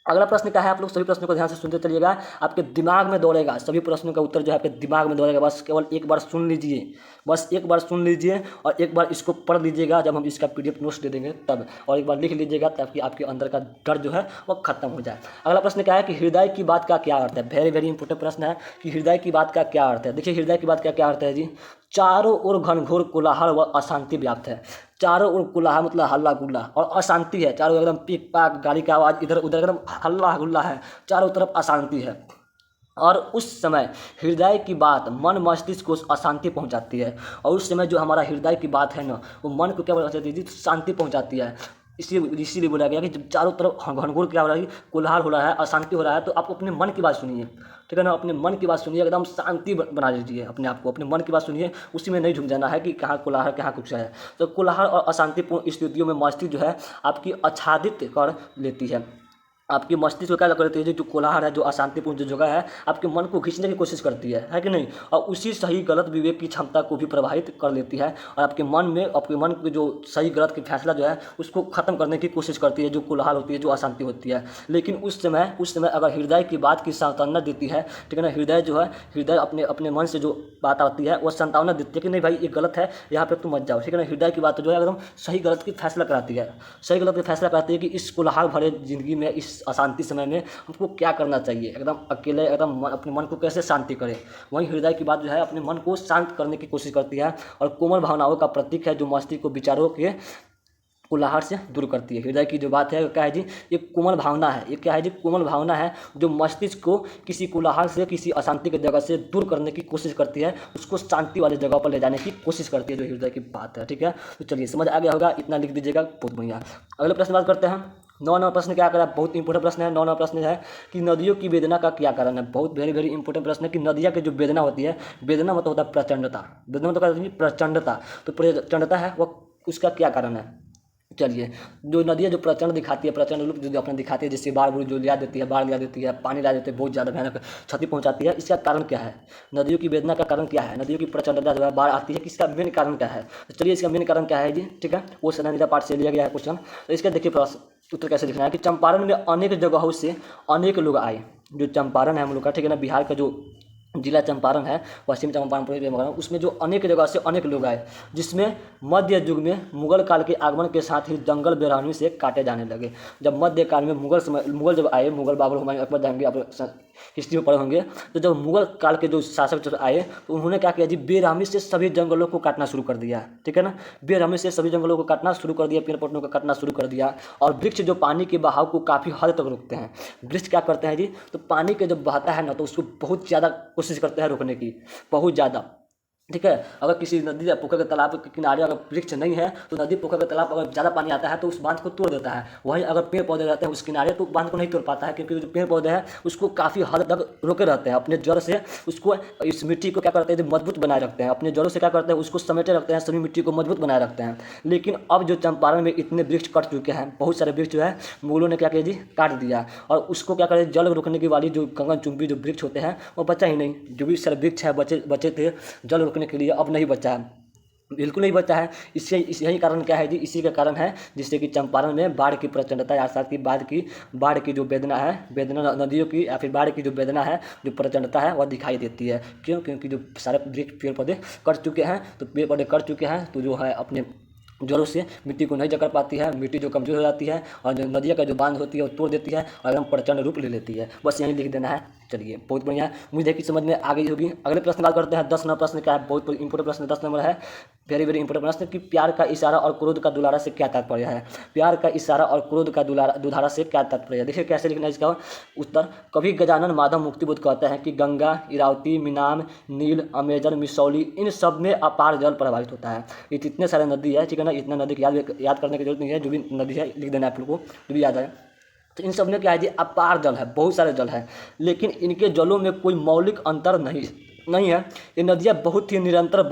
अगला प्रश्न क्या है, आप लोग सभी प्रश्नों को ध्यान से सुनते चलिएगा, आपके दिमाग में दौड़ेगा। सभी प्रश्नों का उत्तर जो है आपके दिमाग में दौड़ेगा। बस केवल एक बार सुन लीजिए, बस एक बार सुन लीजिए, और एक बार इसको पढ़ लीजिएगा जब हम इसका PDF नोट्स दे देंगे तब, और एक बार लिख लीजिएगा ताकि आपके अंदर का डर जो है वो खत्म हो जाए। अगला प्रश्न क्या है कि हृदय की बात का क्या अर्थ है। वेरी वेरी इंपॉर्टेंट प्रश्न है कि हृदय की बात का क्या अर्थ है। देखिए, हृदय की बात का क्या अर्थ है जी। चारों ओर घनघोर कोलाहल व अशांति व्याप्त है। चारों ओर कोलाहल मतलब हल्ला गुल्ला, और अशांति है। चारों एकदम पीक पाक, गाड़ी का आवाज़ इधर उधर, एकदम हल्ला गुल्ला है, चारों तरफ अशांति है। और उस समय हृदय की बात मन मस्तिष्क को अशांति पहुंचाती है। और उस समय जो हमारा हृदय की बात है ना, वो मन को क्या पहुंचाती है, शांति पहुंचाती है। इसीलिए बोला गया कि जब चारों तरफ घनघोर क्या हो रहा है, कोलाहल हो रहा है, अशांति हो रहा है, तो आप अपने मन की बात सुनिए, ठीक है ना। अपने मन की बात सुनिए, एकदम शांति बना लीजिए अपने आप को, अपने मन की बात सुनिए, उसी में नहीं झुक जाना है कि कहाँ कोलाहल कहाँ कुछ है। तो कोलाहल और अशांतिपूर्ण स्थितियों में मस्तिष्क जो है आपकी आच्छादित कर लेती है। आपकी मस्तिष्क को क्या करती है, जो कोलाहल है, जो अशांतिपूर्ण जो जगह है, आपके मन को खींचने की कोशिश करती है कि नहीं। और उसी सही गलत विवेक की क्षमता को भी प्रभावित कर लेती है, और आपके मन के जो सही गलत की फैसला जो है उसको खत्म करने की कोशिश करती है, जो कोलाहल होती है, जो अशांति होती है। लेकिन उस समय अगर हृदय की बात की सांत्वना देती है, ठीक है ना, हृदय अपने मन से जो बात आती है वो सांत्वना देती है कि नहीं भाई ये गलत है, यहाँ पे तुम मत जाओ, ठीक है ना। हृदय की बात जो है एकदम सही गलत की फैसला कराती है, सही गलत की फैसला कराती है कि इस कोलाहल भरे जिंदगी में, इस अशांति समय में हमको क्या करना चाहिए, एकदम अकेले एकदम अपने मन को कैसे शांति करें। वहीं हृदय की बात जो है अपने मन को शांत करने की कोशिश करती है, और कोमल भावनाओं का प्रतीक है, जो मस्तिष्क को विचारों के कोलाहल से दूर करती है। हृदय की जो बात है क्या है जी, ये कोमल भावना है। ये क्या है जी, कोमल भावना है, जो मस्तिष्क को किसी कोलाहल से, किसी अशांति की जगह से दूर करने की कोशिश करती है, उसको शांति वाली जगह पर ले जाने की कोशिश करती है, जो हृदय की बात है, ठीक है। तो चलिए, समझ आ गया होगा, इतना लिख दीजिएगा, बहुत बढ़िया। अगले प्रश्न बात करते हैं। 9 प्रश्न क्या करा, बहुत इंपॉर्टेंट प्रश्न है। 9 प्रश्न है कि नदियों की वेदना का क्या कारण है। बहुत वेरी वेरी इंपॉर्टेंट प्रश्न है कि नदियाँ की जो वेदना होती है, वेदना मतलब होता है प्रचंडता, वेदना मतलब होता है प्रचंडता। तो प्रचंडता है वो, उसका क्या कारण है। चलिए, जो नदियाँ जो प्रचंड दिखाती है, प्रचंड रूप जो अपने दिखाती है, जैसे बाढ़ जो लिया देती है, पानी ला देती है, बहुत ज़्यादा भयानक क्षति पहुंचाती है, इसका कारण क्या है। नदियों की वेदना का कारण क्या है, नदियों की प्रचंडता जो है, बाढ़ आती है, किसका मेन कारण क्या है। तो चलिए, इसका मेन कारण क्या है जी, ठीक है, वो सनानिदा पाठ से लिया गया है क्वेश्चन। तो इसका देखिए उत्तर कैसे लिखना है कि चंपारण में अनेक जगहों से अनेक लोग आए। जो चंपारण है हम लोग का, ठीक है ना, बिहार का जो जिला चंपारण है, पश्चिम चंपारण, उसमें जो अनेक जगह से अनेक लोग आए, जिसमें मध्य युग में मुगल काल के आगमन के साथ ही जंगल बेरहमी से काटे जाने लगे। जब मध्य काल में मुगल जब आए, मुगल बाबर हुमायूं अकबर जाएंगे, आप हिस्ट्री में पढ़े होंगे, तो जब मुगल काल के जो शासक जब आए, तो उन्होंने क्या किया जी, बेरहमी से सभी जंगलों को काटना शुरू कर दिया, ठीक है ना। बेरहमी से सभी जंगलों को काटना शुरू कर दिया, पेड़ पौधों को काटना शुरू कर दिया। और वृक्ष जो पानी के बहाव को काफ़ी हद तक रोकते हैं, वृक्ष क्या करते हैं जी, तो पानी के जब बहता है ना, तो उसको बहुत ज़्यादा कोशिश करते हैं रोकने की, बहुत ज़्यादा। ठीक है। अगर किसी नदी या पोखर के तालाब के किनारे अगर वृक्ष नहीं है तो नदी पोखर के तालाब अगर ज़्यादा पानी आता है तो उस बांध को तोड़ देता है। वहीं अगर पेड़ पौधे रहते हैं उस किनारे तो बांध को नहीं तोड़ पाता है, क्योंकि जो पेड़ पौधे हैं उसको काफ़ी हद तक रोके रहते हैं अपने जड़ से। उसको इस मिट्टी को क्या करते हैं, मजबूत बनाए रखते हैं अपने जड़ों से, क्या करते हैं उसको समेटे रखते हैं, सभी मिट्टी को मजबूत बनाए रखते हैं। लेकिन अब जो चंपारण में इतने वृक्ष कट चुके हैं, बहुत सारे वृक्ष जो है मुगलों ने क्या किया जी, काट दिया। और उसको क्या करें, जल रोकने की वाली जो गगनचुंबी जो वृक्ष होते हैं वो बचा ही नहीं। जो भी सारे वृक्ष है बचे थे जल रोकने के लिए, अब नहीं बचा है, बिल्कुल नहीं बचा है। यही कारण क्या है जी, इसी का कारण है जिससे कि चंपारण में बाढ़ की प्रचंडता या साथ ही बाढ़ की जो वेदना है, वेदना नदियों की या फिर बाढ़ की जो वेदना है, जो प्रचंडता है वह दिखाई देती है। क्यों? क्योंकि जो सारे वृक्ष पेड़ पौधे कट चुके हैं, तो पेड़ पौधे कट चुके हैं तो जो है अपने जड़ों से मिट्टी को नहीं जकड़ पाती है, मिट्टी जो कमज़ोर हो जाती है और जो नदिया का जो बांध होती है वो तोड़ देती है और एकदम प्रचंड रूप ले लेती है। बस यहीं लिख देना है। चलिए बहुत बढ़िया है, मुझे देखिए समझ में आ गई होगी। अगले प्रश्न बात करते हैं 10 नंबर प्रश्न क्या है, बहुत इंपॉर्टेंट प्रश्न 10 नंबर है, वेरी वेरी इंपॉर्टेंट प्रश्न कि प्यार का इशारा और क्रोध का दुलारा से क्या तात्पर्य है। प्यार का इशारा और क्रोध का दुलारा से क्या तात्पर्य है। देखिए कैसे लिखना है इसका उत्तर। कवि गजानन माधव मुक्तिबोध कहते हैं कि गंगा, इरावती, मीनाम, नील, अमेजन, मिसौली इन सब में अपार जल प्रवाहित होता है। ये जितने सारे नदी है, ठीक है ना, इतना नदी की याद करने की जरूरत नहीं है, जो भी नदी है लिख देना है आप लोगों को, जो भी याद आए। तो इन सब में क्या है जी, अपार जल है, बहुत सारे जल है, लेकिन इनके जलों में कोई मौलिक अंतर नहीं है। ये नदियाँ बहुत ही निरंतर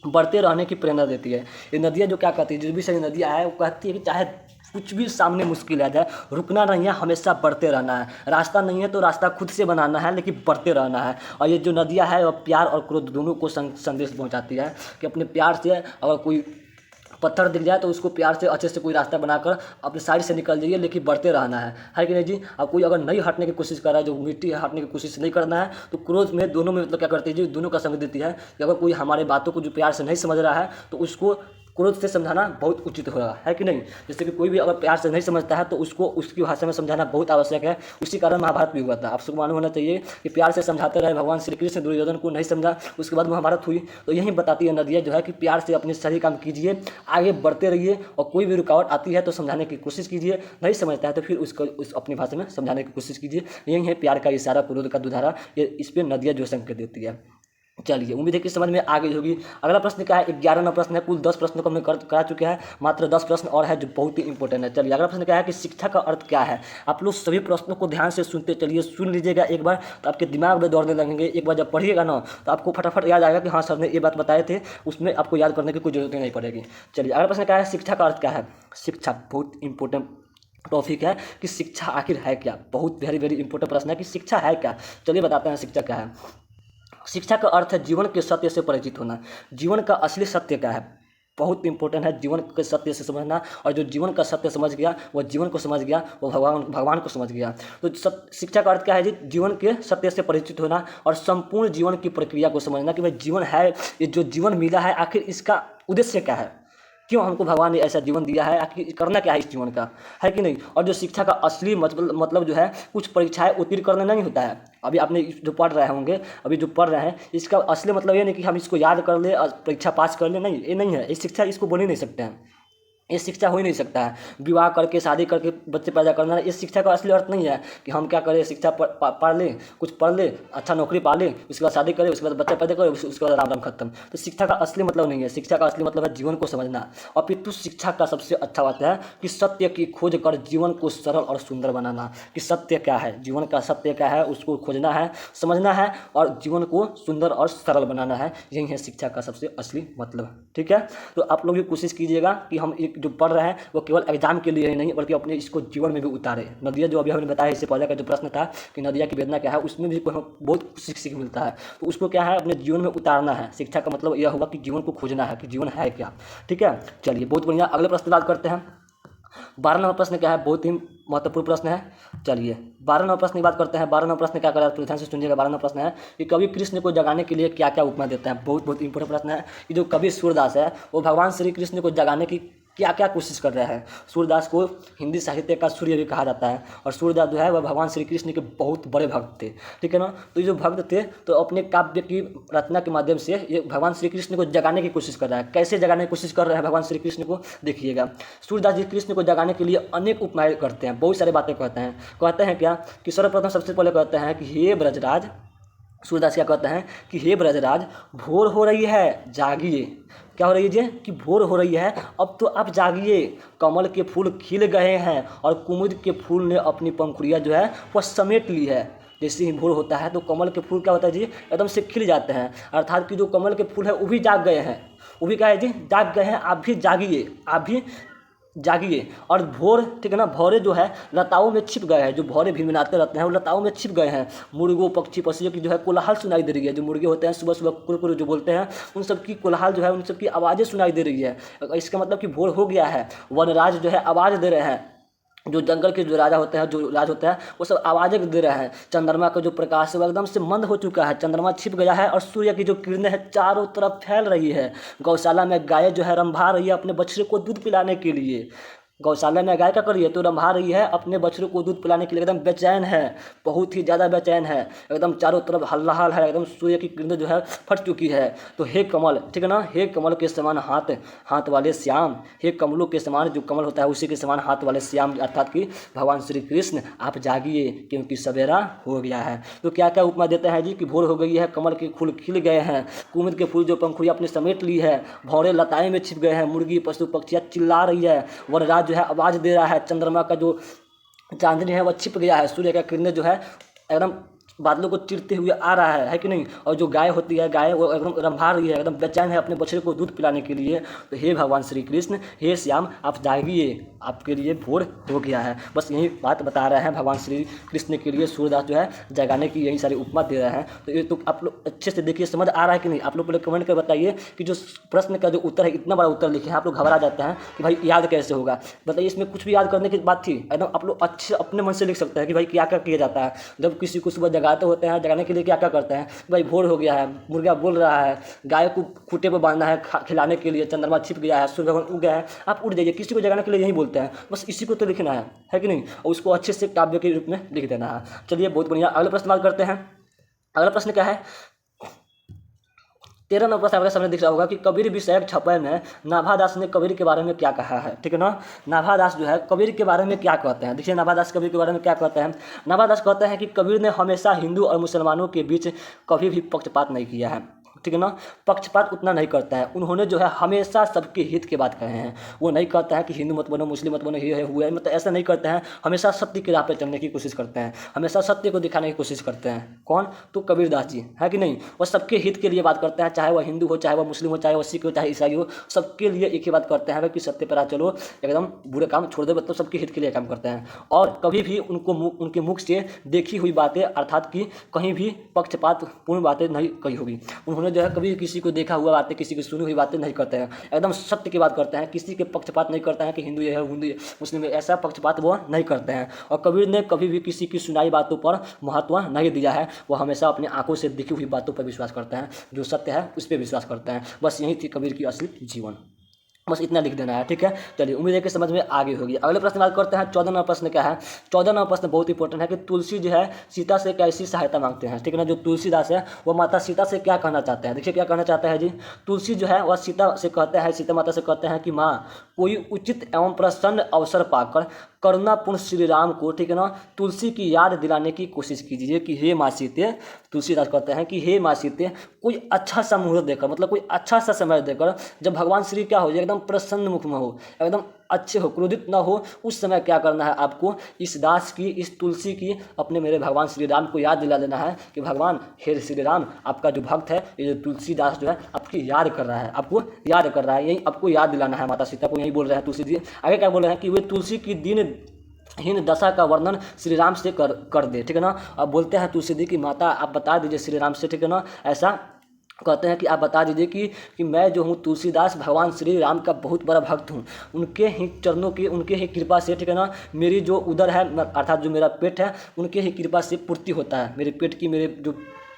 बढ़ते रहने की प्रेरणा देती है। ये नदियाँ जो क्या कहती है, जो भी सारी नदियाँ है वो कहती है कि चाहे कुछ भी सामने मुश्किल आ जाए, रुकना नहीं है, हमेशा बढ़ते रहना है। रास्ता नहीं है तो रास्ता खुद से बनाना है, लेकिन बढ़ते रहना है। और ये जो नदियाँ है वो प्यार और क्रोध दोनों को संदेश पहुँचाती है कि अपने प्यार से अगर कोई पत्थर दिख जाए तो उसको प्यार से अच्छे से कोई रास्ता बनाकर अपने साइड से निकल जाइए, लेकिन बढ़ते रहना है कि नहीं जी। अब कोई अगर नहीं हटने की कोशिश कर रहा है, जो मिट्टी है हटने की कोशिश नहीं करना है, तो क्रोध में दोनों में मतलब क्या करती है जी, दोनों का संग देती है कि अगर कोई हमारे बातों को जो प्यार से नहीं समझ रहा है तो उसको क्रोध से समझाना बहुत उचित होगा, है कि नहीं। जैसे कि कोई भी अगर प्यार से नहीं समझता है तो उसको उसकी भाषा में समझाना बहुत आवश्यक है। उसी कारण महाभारत भी हुआ था। आप सबको मालूम होना चाहिए कि प्यार से समझाते रहे भगवान श्री कृष्ण, दुर्योधन को नहीं समझा, उसके बाद महाभारत हुई। तो यही बताती है नदियाँ जो है कि प्यार से अपने सही काम कीजिए, आगे बढ़ते रहिए, और कोई भी रुकावट आती है तो समझाने की कोशिश कीजिए, नहीं समझता है तो फिर उसको अपनी भाषा में समझाने की कोशिश कीजिए। यही है प्यार का इशारा, क्रोध का दुधारा, ये इस पर नदियाँ जो संकेत देती है। चलिए उम्मीद है कि समझ में आ गई होगी। अगला प्रश्न क्या है, 11 नंबर प्रश्न है। कुल 10 प्रश्नों को हमने करा चुके हैं, मात्र 10 प्रश्न और है जो बहुत ही इंपॉर्टेंट है। चलिए अगला प्रश्न क्या है कि शिक्षा का अर्थ क्या है। आप लोग सभी प्रश्नों को ध्यान से सुनते चलिए, सुन लीजिएगा एक बार तो आपके दिमाग में दौड़ने लगेंगे। एक बार जब पढ़िएगा ना तो आपको फटाफट याद आएगा कि हाँ सर ने ये बात बताए थे, उसमें आपको याद करने की कोई जरूरत नहीं पड़ेगी। चलिए अगला प्रश्न क्या है, शिक्षा का अर्थ क्या है। शिक्षा बहुत इंपॉर्टेंट टॉपिक है कि शिक्षा आखिर है क्या। बहुत वेरी वेरी इंपॉर्टेंट प्रश्न है कि शिक्षा है क्या। चलिए बताते हैं शिक्षा क्या है। शिक्षा का अर्थ है जीवन के सत्य से परिचित होना। जीवन का असली सत्य क्या है, बहुत इंपॉर्टेंट है जीवन के सत्य से समझना। और जो जीवन का सत्य समझ गया वो जीवन को समझ गया, वो भगवान को समझ गया। तो शिक्षा का अर्थ क्या है जी, जीवन के सत्य से परिचित होना और संपूर्ण जीवन की प्रक्रिया को समझना कि भाई जीवन है, ये जो जीवन मिला है आखिर इसका उद्देश्य क्या है, क्यों हमको भगवान ने ऐसा जीवन दिया है, आखिर करना क्या है इस जीवन का, है कि नहीं। और जो शिक्षा का असली मतलब जो है, कुछ परीक्षाएं उत्तीर्ण करना नहीं होता है। अभी आपने जो पढ़ रहे होंगे, अभी जो पढ़ रहे हैं, इसका असली मतलब ये नहीं कि हम इसको याद कर ले और परीक्षा पास कर ले, नहीं, ये नहीं है। इस शिक्षा इसको बोल ही नहीं सकते हैं, ये शिक्षा हो ही नहीं सकता है। विवाह करके शादी करके बच्चे पैदा करना, इस शिक्षा का असली अर्थ नहीं है कि हम क्या करें, शिक्षा पढ़ लें, कुछ पढ़ लें, अच्छा नौकरी पा लें, उसके बाद शादी करें, उसके बाद बच्चा पैदा करें, उसके बाद राम राम खत्म। तो शिक्षा का असली मतलब नहीं है। शिक्षा का असली मतलब है जीवन को समझना। और पितु शिक्षा का सबसे अच्छा बात है कि सत्य की खोज कर जीवन को सरल और सुंदर बनाना। कि सत्य क्या है, जीवन का सत्य क्या है, उसको खोजना है, समझना है और जीवन को सुंदर और सरल बनाना है। यही है शिक्षा का सबसे असली मतलब। ठीक है, तो आप लोग भी कोशिश कीजिएगा कि हम एक जो पढ़ रहे हैं वो केवल एग्जाम के लिए ही नहीं बल्कि अपने इसको जीवन में भी उतारे। नदियाँ जो अभी हमने बताया, इससे पहले का जो प्रश्न था कि नदियाँ की वेदना क्या है, उसमें भी बहुत सीख मिलता है। तो उसको क्या है, अपने जीवन में उतारना है। शिक्षा का मतलब यह हुआ कि जीवन को खोजना है कि जीवन है क्या। ठीक है, चलिए बहुत बढ़िया। अगले प्रश्न की बात करते हैं। 12 नंबर प्रश्न क्या है, बहुत ही महत्वपूर्ण प्रश्न है। चलिए 12 नंबर प्रश्न की बात करते हैं। 12 नंबर प्रश्न क्या करा, ध्यान से सुनिएगा। 12 नंबर प्रश्न है कि कवि कृष्ण को जगाने के लिए क्या क्या उपमा देता है। बहुत बहुत इंपॉर्टेंट प्रश्न है कि जो कवि सूरदास है वो भगवान श्री कृष्ण को जगाने की क्या क्या कोशिश कर रहा है। सूरदास को हिंदी साहित्य का सूर्य भी कहा जाता है। और सूरदास जो है वह भगवान श्री कृष्ण के बहुत बड़े भक्त थे। ठीक है ना, तो ये जो भक्त थे तो अपने काव्य की रचना के माध्यम से ये भगवान श्री कृष्ण को जगाने की कोशिश कर रहा है। कैसे जगाने की कोशिश कर रहे हैं भगवान श्री कृष्ण को, देखिएगा। सूरदास जी कृष्ण को जगाने के लिए अनेक उपमाएं करते हैं, बहुत सारी बातें कहते हैं क्या कि सर्वप्रथम सबसे पहले कहते हैं कि हे ब्रजराज, सूर्यदास क्या कहते हैं कि हे ब्रजराज, भोर हो रही है, जागिए। क्या हो रही है जी? कि भोर हो रही है, अब तो आप जागिए। कमल के फूल खिल गए हैं और कुमुद के फूल ने अपनी पंखुड़ियाँ जो है वह समेट ली है। जैसे ही भोर होता है तो कमल के फूल क्या होता है जी, एकदम से खिल जाते हैं, अर्थात कि जो कमल के फूल है वो भी जाग गए हैं। वो भी क्या है जी, जाग गए हैं। आप भी जागिए, आप भी जागिए। और भोर, ठीक है ना, भौरे जो है लताओं में छिप गए हैं। जो भौरे भिनभिनाते रहते हैं वो लताओं में छिप गए हैं। मुर्गों, पक्षी, पक्षियों की जो है कोलाहल सुनाई दे रही है। जो मुर्गे होते हैं सुबह सुबह कुरकुर जो बोलते हैं, उन सब की कोलाहल जो है, उन सब की आवाज़ें सुनाई दे रही है। इसका मतलब कि भोर हो गया है। वनराज जो है आवाज़ दे रहे हैं। जो जंगल के जो राजा होते हैं, जो राज होता है, वो सब आवाज़ें दे रहे हैं। चंद्रमा का जो प्रकाश है वो एकदम से मंद हो चुका है, चंद्रमा छिप गया है और सूर्य की जो किरणें हैं चारों तरफ फैल रही है। गौशाला में गाय जो है रंभा रही है अपने बछड़े को दूध पिलाने के लिए। गौशाला में गाय क्या कर रही है, तो रंभा रही है अपने बछड़े को दूध पिलाने के लिए, एकदम बेचैन है, बहुत ही ज़्यादा बेचैन है। एकदम चारों तरफ हल्लाहाल है, एकदम सूर्य की किरणें जो है फट चुकी है। तो हे कमल, ठीक है ना, हे कमल के समान हाथ, हाथ वाले श्याम, हे कमलों के समान, जो कमल होता है उसी के समान हाथ वाले श्याम, अर्थात कि भगवान श्री कृष्ण, आप जागिए क्योंकि सवेरा हो गया है। तो क्या क्या उपमा देते हैं जी, कि भोर हो गई है, कमल के फूल खिल गए हैं, कुमुद के फूल जो पंखुड़ियाँ अपने समेट ली है, भौरे लताएं में छिप गए हैं, मुर्गी, पशु, पक्षियाँ चिल्ला रही है, वनराज जो है आवाज़ दे रहा है, चंद्रमा का जो चांदनी है वह छिप गया है, सूर्य का किरणें जो है एकदम बादलों को चिरते हुए आ रहा है कि नहीं। और जो गाय होती है, गाय वो एकदम रंभा रही है, एकदम बेचैन है अपने बछड़े को दूध पिलाने के लिए। तो हे भगवान श्री कृष्ण, हे श्याम, आप जागिए, आपके लिए भोर हो गया है। बस यही बात बता रहे हैं भगवान श्री कृष्ण के लिए सूर्यदास जो है जगाने की यही सारी उपमा दे रहे हैं। तो ये तो आप लोग अच्छे से देखिए, समझ आ रहा है कि नहीं। आप लोग पहले कमेंट कर बताइए कि जो प्रश्न का जो उत्तर है, इतना बड़ा उत्तर लिखे हैं, आप लोग घबरा जाते हैं कि भाई याद कैसे होगा। बताइए, इसमें कुछ भी याद करने की बात थी? एकदम आप लोग अच्छे अपने मन से लिख सकते हैं कि भाई क्या क्या किया जाता है जब किसी को सुबह जगाते होते हैं। जगाने के लिए क्या क्या करते हैं, भाई भोर हो गया है, मुर्गा बोल रहा है, गाय को खूंटे पर बांधना है खिलाने के लिए, चंद्रमा छिप गया है, सूर्य भगवान उग गया है, आप उठ जाइए। किसी को जगाने के लिए यही बोलते हैं, बस इसी को तो लिखना है कि नहीं, और उसको अच्छे से काव्य के रूप में लिख देना है। चलिए, बहुत बढ़िया। अगले प्रश्न बात करते हैं। अगला प्रश्न क्या है, 13 नंबर प्रश्न आपके सामने दिख रहा होगा कि कबीर विषयक छपै में नाभादास ने कबीर के बारे में क्या कहा है। ठीक है ना, नाभादास जो है कबीर के बारे में क्या कहते हैं। देखिए नाभादास कबीर के बारे में क्या कहते हैं। नाभादास कहते हैं कि कबीर ने हमेशा हिंदू और मुसलमानों के बीच कभी भी पक्षपात नहीं किया है। ठीक है ना, पक्षपात उतना नहीं करता है। उन्होंने जो है हमेशा सबके हित की बात कहे हैं। वो नहीं कहता है कि हिंदू मत बनो, मुस्लिम मत बनो, ये है हुआ है, मतलब ऐसा नहीं करते हैं। हमेशा सत्य की राह पे चलने की कोशिश करते हैं, हमेशा सत्य को दिखाने की कोशिश करते हैं। कौन? तो कबीरदास जी, है कि नहीं। वो सबके हित के लिए बात करते हैं, चाहे वह हिंदू हो, चाहे वह मुस्लिम हो, चाहे वह सिख हो, चाहे ईसाई हो, सबके लिए एक ही बात करते हैं कि सत्य पर आ चलो, एकदम बुरे काम छोड़ दो, मतलब सबके हित के लिए काम करते हैं। और कभी भी उनके मुख से देखी हुई बातें, अर्थात कि कहीं भी पक्षपात पूर्ण बातें नहीं कही होगी। उन्होंने जो है कभी किसी को देखा हुआ बातें, किसी की सुनी हुई बातें नहीं करते हैं, एकदम सत्य की बात करते हैं। किसी के पक्षपात नहीं करते हैं कि हिंदू ये है, हिंदू मुस्लिम, ऐसा पक्षपात वो नहीं करते हैं। और कबीर ने कभी भी किसी की सुनाई बातों पर महत्व नहीं दिया है। वो हमेशा अपनी आंखों से दिखी हुई बातों पर विश्वास करते हैं, जो सत्य है उस पर विश्वास करते हैं। बस यही थी कबीर की असली जीवन। बस इतना लिख देना है, ठीक है। चलिए, उम्मीद है कि समझ में आगे होगी। अगले प्रश्न बात करते हैं। 14वां प्रश्न क्या है। 14वां प्रश्न बहुत इंपॉर्टेंट है कि तुलसी जो है सीता से कैसी सहायता मांगते हैं। ठीक है ना, जो तुलसीदास है वो माता सीता से क्या कहना चाहते हैं। देखिए क्या कहना चाहते हैं जी। तुलसी जो है वह सीता से कहते हैं, सीता माता से कहते हैं कि माँ, कोई उचित एवं प्रसन्न अवसर पाकर करुणापूर्ण श्री राम को, ठीक है ना, तुलसी की याद दिलाने की कोशिश कीजिए कि हे माँ सीते, तुलसीदास कहते हैं कि हे माँ सीते, कोई अच्छा सा मुहूर्त देकर, मतलब कोई अच्छा सा समय देकर, जब भगवान श्री क्या हो जाए, एकदम प्रसन्न मुख में हो, एकदम अच्छे हो, क्रोधित ना हो, उस समय क्या करना है आपको, इस दास की, इस तुलसी की, अपने मेरे भगवान श्री राम को याद दिला देना है कि भगवान हे श्री राम, आपका जो भक्त है, ये जो तुलसीदास जो है आपकी याद कर रहा है, आपको याद कर रहा है। यही आपको याद दिलाना है माता सीता को, यही बोल रहे हैं तुलसी जी। आगे क्या बोल रहे हैं कि वे तुलसी की हीन दशा का वर्णन श्री राम से कर दे। ठीक है ना। अब बोलते हैं तुलसी जी की माता आप बता दीजिए श्री राम से, ठीक है ना, ऐसा कहते हैं कि आप बता दीजिए कि मैं जो हूँ तुलसीदास भगवान श्री राम का बहुत बड़ा भक्त हूँ, उनके ही चरणों की, उनके ही कृपा से, ठीक है ना, मेरी जो उदर है, अर्थात जो मेरा पेट है, उनके ही कृपा से पूर्ति होता है। मेरे पेट की, मेरे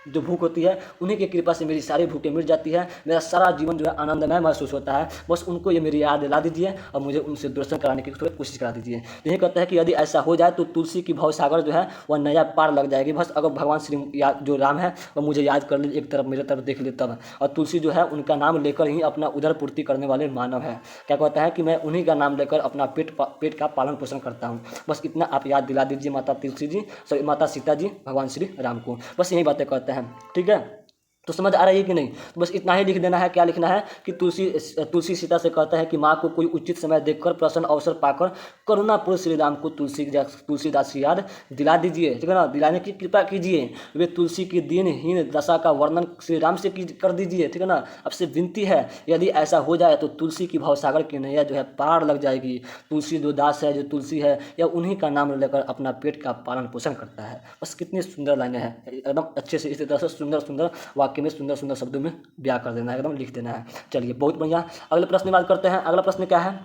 जो भूख होती है, उन्हीं की कृपा से मेरी सारी भूखें मिट जाती है, मेरा सारा जीवन जो है आनंदमय महसूस होता है। बस उनको ये मेरी याद दिला दीजिए और मुझे उनसे दर्शन कराने की थोड़ी कोशिश करा दीजिए। यही कहते हैं कि यदि ऐसा हो जाए तो तुलसी की भवसागर जो है वह नया पार लग जाएगी। बस अगर भगवान श्री जो राम है वह मुझे याद कर ले, एक तरफ मेरे तरफ देख ले तब। और तुलसी जो है उनका नाम लेकर ही अपना उदर पूर्ति करने वाले मानव है। क्या कहता है कि मैं उन्हीं का नाम लेकर अपना पेट का पालन पोषण करता हूँ। बस इतना आप याद दिला दीजिए माता तुलसी जी, सॉरी माता सीता जी भगवान श्री राम को। बस यही बातें कहते हैं। चाहते हैं। ठीक है, तो समझ आ रही है कि नहीं? तो बस इतना ही लिख देना है। क्या लिखना है कि तुलसी सीता से कहता है कि माँ को कोई उचित समय देखकर प्रसन्न अवसर पाकर करुणापूर्ण श्री राम को तुलसीदास की याद दिला दीजिए। ठीक है ना, दिलाने की कृपा कीजिए। वे तुलसी की दीनहीन दशा का वर्णन श्री राम से कर दीजिए। ठीक है ना, आपसे विनती है, यदि ऐसा हो जाए तो तुलसी की भवसागर की नैया जो है पार लग जाएगी। तुलसी जो दास है, जो तुलसी है, या उन्हीं का नाम लेकर अपना पेट का पालन पोषण करता है। बस कितनी सुंदर लाइनें हैं, एकदम अच्छे से इसी तरह से सुंदर सुंदर वाक्य में सुंदर सुंदर शब्दों में ब्याह कर देना है, एकदम लिख देना है। चलिए बहुत बढ़िया, अगले प्रश्न की बात करते हैं। अगला प्रश्न क्या है?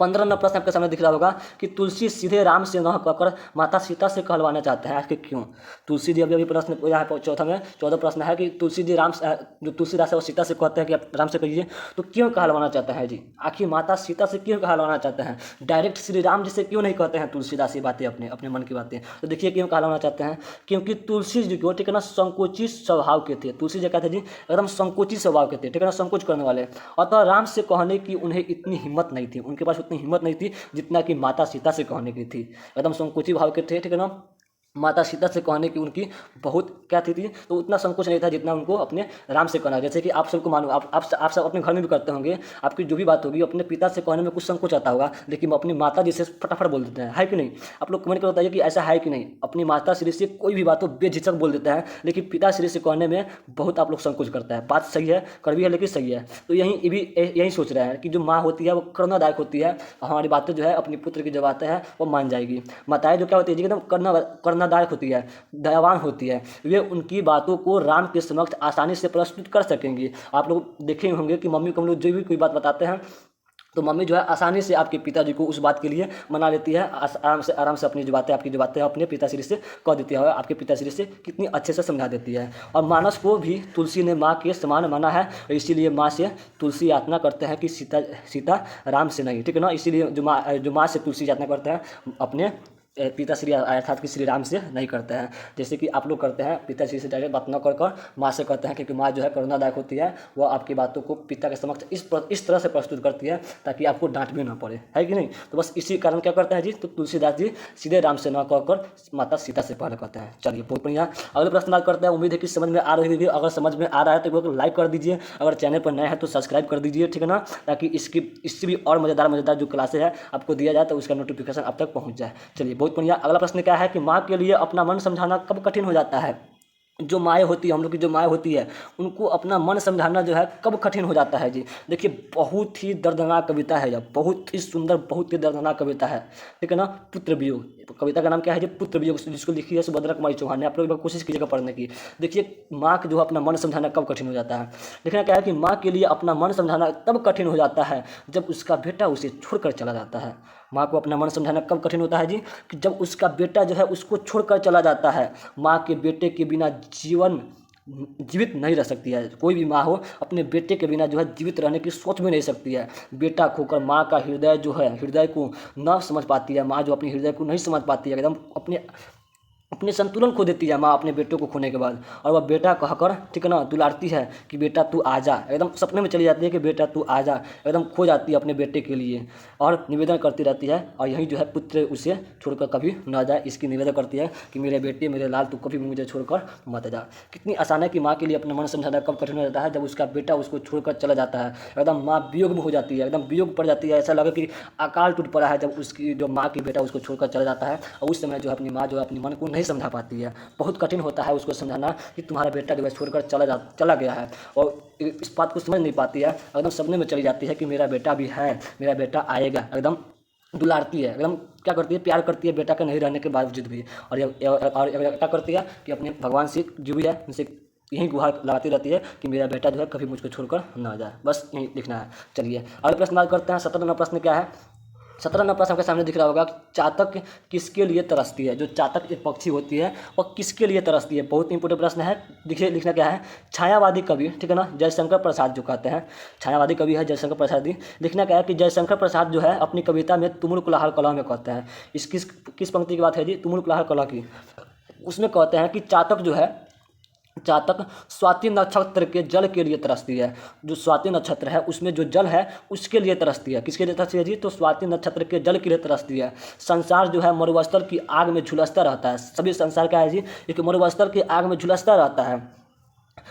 15 नंबर प्रश्न आपके सामने दिख रहा होगा कि तुलसी सीधे राम से न कहकर माता सीता से कहलवाना चाहते हैं, आखिर क्यों? तुलसी जी अभी प्रश्न यहाँ पर चौथा में 14 प्रश्न है कि तुलसी जी जो तुलसीदास है वो सीता से कहते हैं कि आप राम से कहिए, तो क्यों कहलवाना चाहते हैं जी? आखिर माता सीता से क्यों कहलवाना चाहते हैं? डायरेक्ट श्री राम जी से क्यों नहीं कहते हैं तुलसीदास ये बातें, अपने मन की बातें? तो देखिए क्यों कहलवाना चाहते हैं, क्योंकि तुलसी जी को, ठीक है ना, संकोची स्वभाव के थे। तुलसी जी कहते हैं जी एकदम संकोची स्वभाव के थे, ठीक है ना, संकोच करने वाले। अतः राम से कहने की उन्हें इतनी हिम्मत नहीं थी, उनके पास उतनी हिम्मत नहीं थी जितना कि माता सीता से कहने की थी। एकदम संकोची भाव के थे, ठीक है ना। माता सीता से कहने की उनकी बहुत क्या थी, तो उतना संकोच नहीं था जितना उनको अपने राम से कहना। जैसे कि आप सबको मालूम, आप सब अपने घर में भी करते होंगे, आपकी जो भी बात होगी अपने पिता से कहने में कुछ संकोच आता होगा, लेकिन अपनी माता जी से फटाफट बोल देते हैं, है कि नहीं? आप लोग कमेंट कर बताइए कि ऐसा है कि नहीं? अपनी माता श्री से कोई भी बात हो बेझिझक बोल देता है, लेकिन पिता श्री से कहने में बहुत आप लोग संकोच करता है। बात सही है, कड़वी है, लेकिन सही है। तो यही सोच रहे हैं कि जो माँ होती है वो करुणादायक होती है, हमारी बातें जो है अपनी पुत्र की जो बातें हैं वो मान जाएगी। माताएं जो क्या होती है एकदम करुणादायक होती है, दयावान होती है, वे उनकी बातों को राम के समक्ष आसानी से प्रस्तुत कर सकेंगी। आप लोग देखे होंगे कि मम्मी को हम लोग जो भी कोई बात बताते हैं तो मम्मी जो है आसानी से आपके पिताजी को उस बात के लिए मना लेती है, आराम से अपनी जो बातें, आपकी जो बातें अपने पिताश्री से कह देती है, और आपके पिताश्री से कितनी अच्छे से समझा देती है। और मानस को भी तुलसी ने माँ के समान माना है, इसीलिए माँ से तुलसी यातना करते हैं कि सीता राम से नहीं, ठीक है ना। इसीलिए जो माँ से तुलसी यातना करते हैं अपने पिताश्री अर्थात कि श्री राम से नहीं करते हैं, जैसे कि आप लोग करते हैं। पिताश्री से डायरेक्ट बात न कर माँ से करते हैं, क्योंकि माँ जो है करुणादायक होती है, वो आपकी बातों को पिता के समक्ष इस तरह से प्रस्तुत करती है ताकि आपको डांट भी ना पड़े, है कि नहीं? तो बस इसी कारण क्या करते हैं जी, तो तुलसीदास जी सीधे राम से न कहकर माता सीता से पहले कहते हैं। चलिए बहुत बढ़िया, अगले प्रश्न बात करते हैं। उम्मीद है कि समझ में आ रही होगी, अगर समझ में आ रहा है तो लाइक कर दीजिए, अगर चैनल पर नए हैं तो सब्सक्राइब कर दीजिए, ठीक है ना, ताकि इससे भी और मज़ेदार जो क्लासेज है आपको दिया जाए तो उसका नोटिफिकेशन आप तक पहुँच जाए। चलिए बहुत बढ़िया, अगला प्रश्न क्या है कि माँ के लिए अपना मन समझाना कब कठिन हो जाता है? जो माएँ होती है, हम लोग की जो माएँ होती है, उनको अपना मन समझाना जो है कब कठिन हो जाता है जी? देखिए बहुत ही दर्दनाक कविता है यह, बहुत ही सुंदर, बहुत ही दर्दनाक कविता है, ठीक है ना। पुत्र वियोग, कविता का नाम क्या है जी? पुत्र वियोग, जिसको लिखी है सुभद्रा कुमारी चौहान ने। आप लोग कोशिश कीजिएगा पढ़ने की। देखिए माँ को जो है अपना मन समझाना कब कठिन हो जाता है, देखना क्या है कि माँ के लिए अपना मन समझाना तब कठिन हो जाता है जब उसका बेटा उसे छोड़कर चला जाता है। माँ को अपना मन समझाना कब कठिन होता है जी? कि जब उसका बेटा जो है उसको छोड़कर चला जाता है। माँ के बेटे के बिना जीवित नहीं रह सकती है। कोई भी माँ हो अपने बेटे के बिना जो है जीवित रहने की सोच भी नहीं सकती है। बेटा खोकर माँ का हृदय जो है, हृदय को न समझ पाती है माँ, जो अपने हृदय को नहीं समझ पाती है, एकदम अपने संतुलन खो देती है माँ अपने बेटे को खोने के बाद। और वह बेटा कहकर, ठीक है ना, दुलारती है कि बेटा तू आ जा, एकदम सपने में चली जाती है कि बेटा तू आ जा, एकदम खो जाती है अपने बेटे के लिए और निवेदन करती रहती है। और यही जो है पुत्र उसे छोड़कर कभी न जाए, इसकी निवेदन करती है कि मेरे बेटे, मेरे लाल, तू कभी मुझे छोड़कर मत जा। कितनी आसान है कि माँ के लिए अपना मन समझाना कब कठिन हो जाता है, जब उसका बेटा उसको छोड़कर चला जाता है। एकदम माँ वियोग में हो जाती है, एकदम वियोग पड़ जाती है, ऐसा लगे कि अकाल टूट पड़ा है जब उसकी जो माँ की बेटा उसको छोड़कर चला जाता है। और उस समय जो अपनी माँ जो है अपने मन को नहीं समझा पाती है, बहुत कठिन होता है उसको समझाना कि तुम्हारा बेटा जो है छोड़कर चला गया है, और इस बात को समझ नहीं पाती है, एकदम सपने में चली जाती है कि मेरा बेटा भी है, मेरा बेटा आएगा। एकदम दुलारती है, एकदम क्या करती है, प्यार करती है बेटा के नहीं रहने के बावजूद भी। और क्या करती है कि अपने भगवान से जो भी है उनसे यही गुहार लगाती रहती है कि मेरा बेटा जो है कभी मुझको छोड़कर ना जाए। बस यही लिखना है। चलिए अगले प्रश्न बात करते हैं। 17वां प्रश्न क्या है? 17वां प्रश्न आपके सामने दिख रहा होगा, चातक किसके लिए तरसती है? जो चातक एक पक्षी होती है वह किसके लिए तरसती है? बहुत इंपॉर्टेंट प्रश्न है। देखिए लिखना क्या है, छायावादी कवि, ठीक है ना, जयशंकर प्रसाद जो कहते हैं, छायावादी कवि है जयशंकर प्रसाद जी। लिखना क्या है कि जयशंकर प्रसाद जो है अपनी कविता में तुमुल कुलाहल कलह में कहते हैं, इस किस पंक्ति की बात है जी? तुमुल कुलाहल कलह की। उसमें कहते हैं कि चातक जो है चातक स्वाति नक्षत्र के जल के लिए तरसती है। जो स्वाति नक्षत्र है उसमें जो जल है उसके लिए तरसती है। किसके लिए तरसती है जी? तो स्वाति नक्षत्र के जल के लिए तरसती है। संसार जो है मरुस्थल की आग में झुलसता रहता है। सभी संसार क्या है जी? एक मरुस्थल की आग में झुलसता रहता है।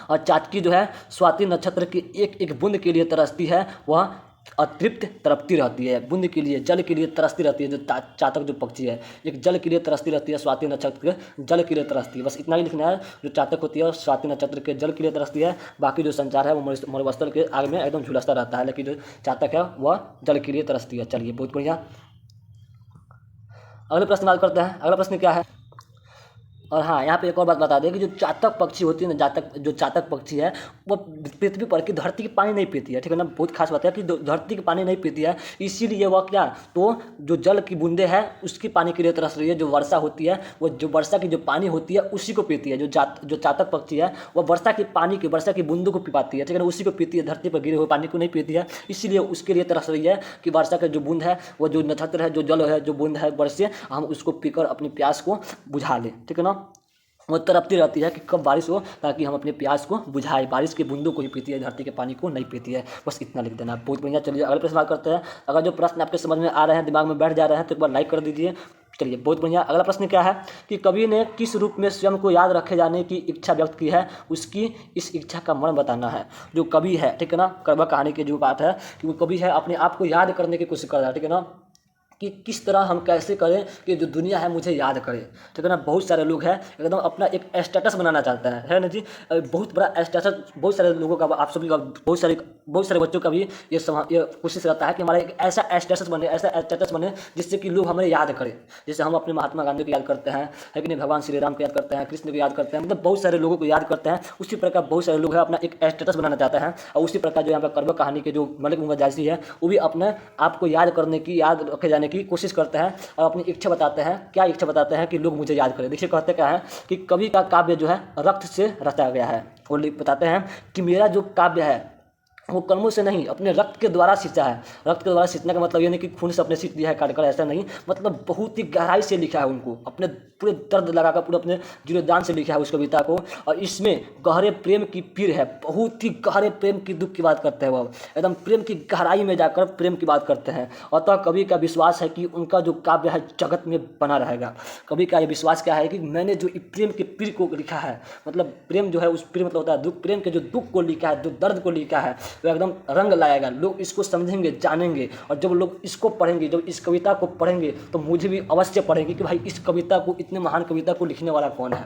और चातकी जो है स्वाति नक्षत्र की एक एक बूंद के लिए तरसती है। वह अतृप्त तड़पती रहती है, बूंद के लिए, जल के लिए तरसती रहती है। जो चातक जो पक्षी है एक जल के लिए तरसती रहती है, स्वाति नक्षत्र के जल के लिए तरसती है। बस इतना ही लिखना है। जो चातक होती है स्वाति नक्षत्र के जल के लिए तरसती है। बाकी जो संचार है वो मरुस्थल के आग में एकदम झुलसता रहता है, लेकिन जो चातक है वह जल के लिए तरसती है। चलिए बहुत बढ़िया। अगले प्रश्न बात करते हैं। अगला प्रश्न क्या है? और हाँ, यहाँ पे एक और बात बता दें कि जो चातक पक्षी होती है ना, जो चातक पक्षी है वो पृथ्वी पर की धरती की पानी नहीं पीती है। ठीक है ना? बहुत खास बात है कि धरती की पानी नहीं पीती है, इसीलिए वह क्या, तो जो जल की बूंदे हैं उसकी पानी के लिए तरस रही है। जो वर्षा होती है वो जो वर्षा की जो पानी होती है उसी को पीती है। जो चातक पक्षी है वह वर्षा की बूंदों को पी पाती है। ठीक है ना? उसी को पीती है, धरती पर गिरे हुए पानी को नहीं पीती है। इसीलिए उसके लिए तरस रही है कि वर्षा का जो बूंद है, वो जो नक्षत्र है, जो जल है, जो बूंद है वर्षे, हम उसको पीकर अपनी प्यास को बुझा लें। ठीक है ना? वो तड़पती रहती है कि कब बारिश हो, ताकि हम अपने प्यास को बुझाए। बारिश की बूंदों को ही पीती है, धरती के पानी को नहीं पीती है। बस इतना लिख देना। बहुत बढ़िया। चलिए अगले प्रश्न बात करते हैं। अगर जो प्रश्न आपके समझ में आ रहे हैं, दिमाग में बैठ जा रहे हैं, तो एक बार लाइक कर दीजिए। चलिए बहुत बढ़िया। अगला प्रश्न क्या है कि कवि ने किस रूप में स्वयं को याद रखे जाने की इच्छा व्यक्त की है, उसकी इस इच्छा का मर्म बताना है। जो कवि है, ठीक है ना, कड़वा कहानी की जो बात है कि वो कवि है अपने आप को याद करने की कोशिश कर रहा है। ठीक है ना? कि किस तरह हम कैसे करें कि जो दुनिया है मुझे याद करे। ठीक है ना? बहुत सारे लोग हैं एकदम अपना एक स्टेटस बनाना चाहता है ना जी? बहुत बड़ा स्टेटस, बहुत सारे लोगों का, आप सभी का, बहुत सारे बच्चों का भी ये कोशिश रहता है कि हमारा एक ऐसा स्टेटस बने जिससे कि लोग हमें याद करें। जैसे हम अपने महात्मा गांधी को याद करते हैं, है कि नहीं, भगवान श्री राम को याद करते हैं, कृष्ण को याद करते हैं, मतलब बहुत सारे लोगों को याद करते हैं। उसी प्रकार बहुत सारे लोग हैं अपना एक स्टेटस बनाना चाहते हैं। और उसी प्रकार जो यहाँ पर कड़वा कहानी के जो मलिक मुहम्मद जायसी है वो भी अपने आप को याद रखे जाने की कोशिश करते हैं और अपनी इच्छा बताते हैं। क्या इच्छा बताते हैं? कि लोग मुझे याद करें। देखिए कहते क्या है कि कवि का काव्य जो है रक्त से रचा गया है। वो बताते हैं कि मेरा जो काव्य है वो कलमों से नहीं, अपने रक्त के द्वारा सींचा है। रक्त के द्वारा सींचने का मतलब ये नहीं कि खून से अपने सींच दिया है काटकर, ऐसा नहीं। मतलब बहुत ही गहराई से लिखा है उनको, अपने पूरे दर्द लगाकर, पूरे अपने जीवदान से लिखा है उस कविता को। और इसमें गहरे प्रेम की पीर है, बहुत ही गहरे प्रेम की दुख की बात करते हैं वो, एकदम प्रेम की गहराई में जाकर प्रेम की बात करते हैं। अतः कवि का विश्वास है कि उनका जो काव्य है जगत में बना रहेगा। कवि का ये विश्वास क्या है कि मैंने जो प्रेम की पीर को लिखा है, मतलब प्रेम जो है उस पीर मतलब होता है दुख, प्रेम के जो दुख को लिखा है, जो दर्द को लिखा है, वो एकदम रंग लाएगा। लोग इसको समझेंगे, जानेंगे। और जब लोग इसको पढ़ेंगे, जब इस कविता को पढ़ेंगे, तो मुझे भी अवश्य पढ़ेंगे कि भाई इस कविता को, इतने महान कविता को लिखने वाला कौन है।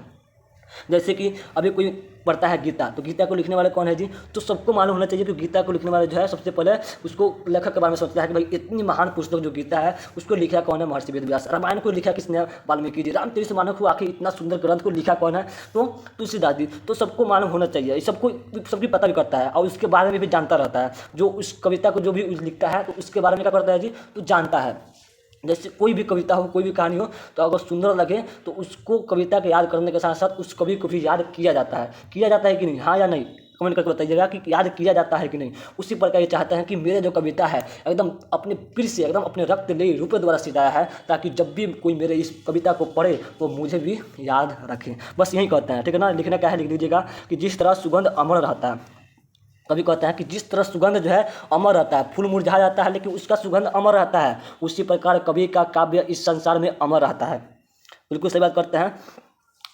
जैसे कि अभी कोई पढ़ता है गीता, तो गीता को लिखने वाले कौन है जी? तो सबको मालूम होना चाहिए कि गीता को लिखने वाले जो है सबसे पहले उसको लेखक के बारे में सोचता है कि भाई इतनी महान पुस्तक जो गीता है उसको लिखा कौन है? महर्षि वेदव्यास। रामायण को लिखा किसने? वाल्मीकि जी। रामचरितमानस को आखिर इतना सुंदर ग्रंथ को लिखा कौन है? तो तुलसीदास जी। तो सबको मालूम होना चाहिए, सबकी पता भी करता है और उसके बारे में भी जानता रहता है। जो उस कविता को जो भी लिखता है तो उसके बारे में क्या करता है जी? तो जानता है। जैसे कोई भी कविता हो, कोई भी कहानी हो, तो अगर सुंदर लगे तो उसको कविता के याद करने के साथ साथ उस कवि को भी याद किया जाता है। किया जाता है कि नहीं? हाँ या नहीं कमेंट करके बताइएगा कि याद किया जाता है कि नहीं। उसी प्रकार ये चाहते हैं कि मेरे जो कविता है एकदम अपने पीर से, एकदम अपने रक्त ले रूप द्वारा सिंचाया है, ताकि जब भी कोई मेरे इस कविता को पढ़े तो मुझे भी याद रखे। बस यही कहते हैं। ठीक है ना? लिखना क्या है? लिख दीजिएगा कि जिस तरह सुगंध अमर रहता है। कभी कहता है कि जिस तरह सुगंध जो है अमर रहता है, फूल मुरझा जाता है लेकिन उसका सुगंध अमर रहता है, उसी प्रकार कवि का काव्य इस संसार में अमर रहता है। बिल्कुल सही बात करते हैं।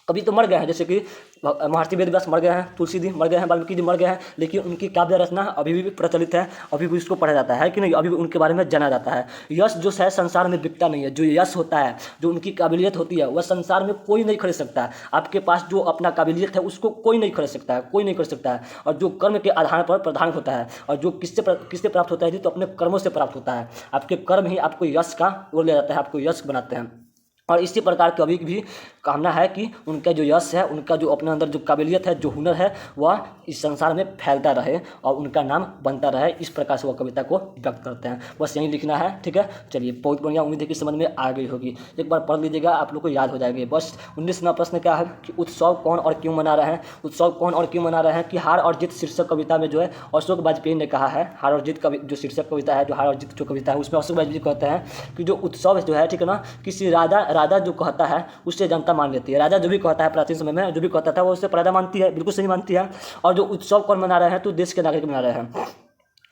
कवि तो मर गए हैं, जैसे कि महर्षि वेदव्यास मर गए हैं, तुलसी जी मर गए हैं, वाल्मीकि जी मर गए हैं, लेकिन उनकी काव्य रचना अभी भी प्रचलित है, अभी भी उसको पढ़ा जाता है कि नहीं? अभी भी उनके बारे में जाना जाता है। यश जो है संसार में बिकता नहीं है। जो यश होता है, जो उनकी काबिलियत होती है, वह संसार में कोई नहीं खरीद सकता है। आपके पास जो अपना काबिलियत है उसको कोई नहीं खरीद सकता है, कोई नहीं खरीद सकता है। और जो कर्म के आधार पर प्रधान होता है, और जो किससे प्राप्त होता है जी? तो अपने कर्मों से प्राप्त होता है। आपके कर्म ही आपको यश का ओर ले जाता है, आपको यश बनाते हैं। और इसी प्रकार कवि की भी कामना है कि उनका जो यश है, उनका जो अपने अंदर जो काबिलियत है, जो हुनर है, वह इस संसार में फैलता रहे और उनका नाम बनता रहे। इस प्रकार से वह कविता को व्यक्त करते हैं। बस यही लिखना है। ठीक है? चलिए बहुत बढ़िया, उम्मीद है कि समझ में आ गई होगी। एक बार पढ़ लीजिएगा, आप लोग को याद हो जाएंगे। बस 19वां प्रश्न क्या है कि उत्सव कौन और क्यों मना रहे हैं? उत्सव कौन और क्यों मना रहे हैं कि हार और जीत शीर्षक कविता में जो है अशोक वाजपेयी ने कहा है। हार और जीत जो शीर्षक कविता है, जो हार और जीत जो कविता है, उसमें अशोक वाजपेयी कहते हैं कि जो उत्सव जो है, ठीक है ना, किसी राजा जो कहता है उससे जनता मान लेती है। राजा जो भी कहता है प्राचीन समय में जो भी कहता था वो उससे प्रजा मानती है, बिल्कुल सही मानती है। और जो उत्सव कौन मना रहे हैं, तो देश के नागरिक मना रहे हैं।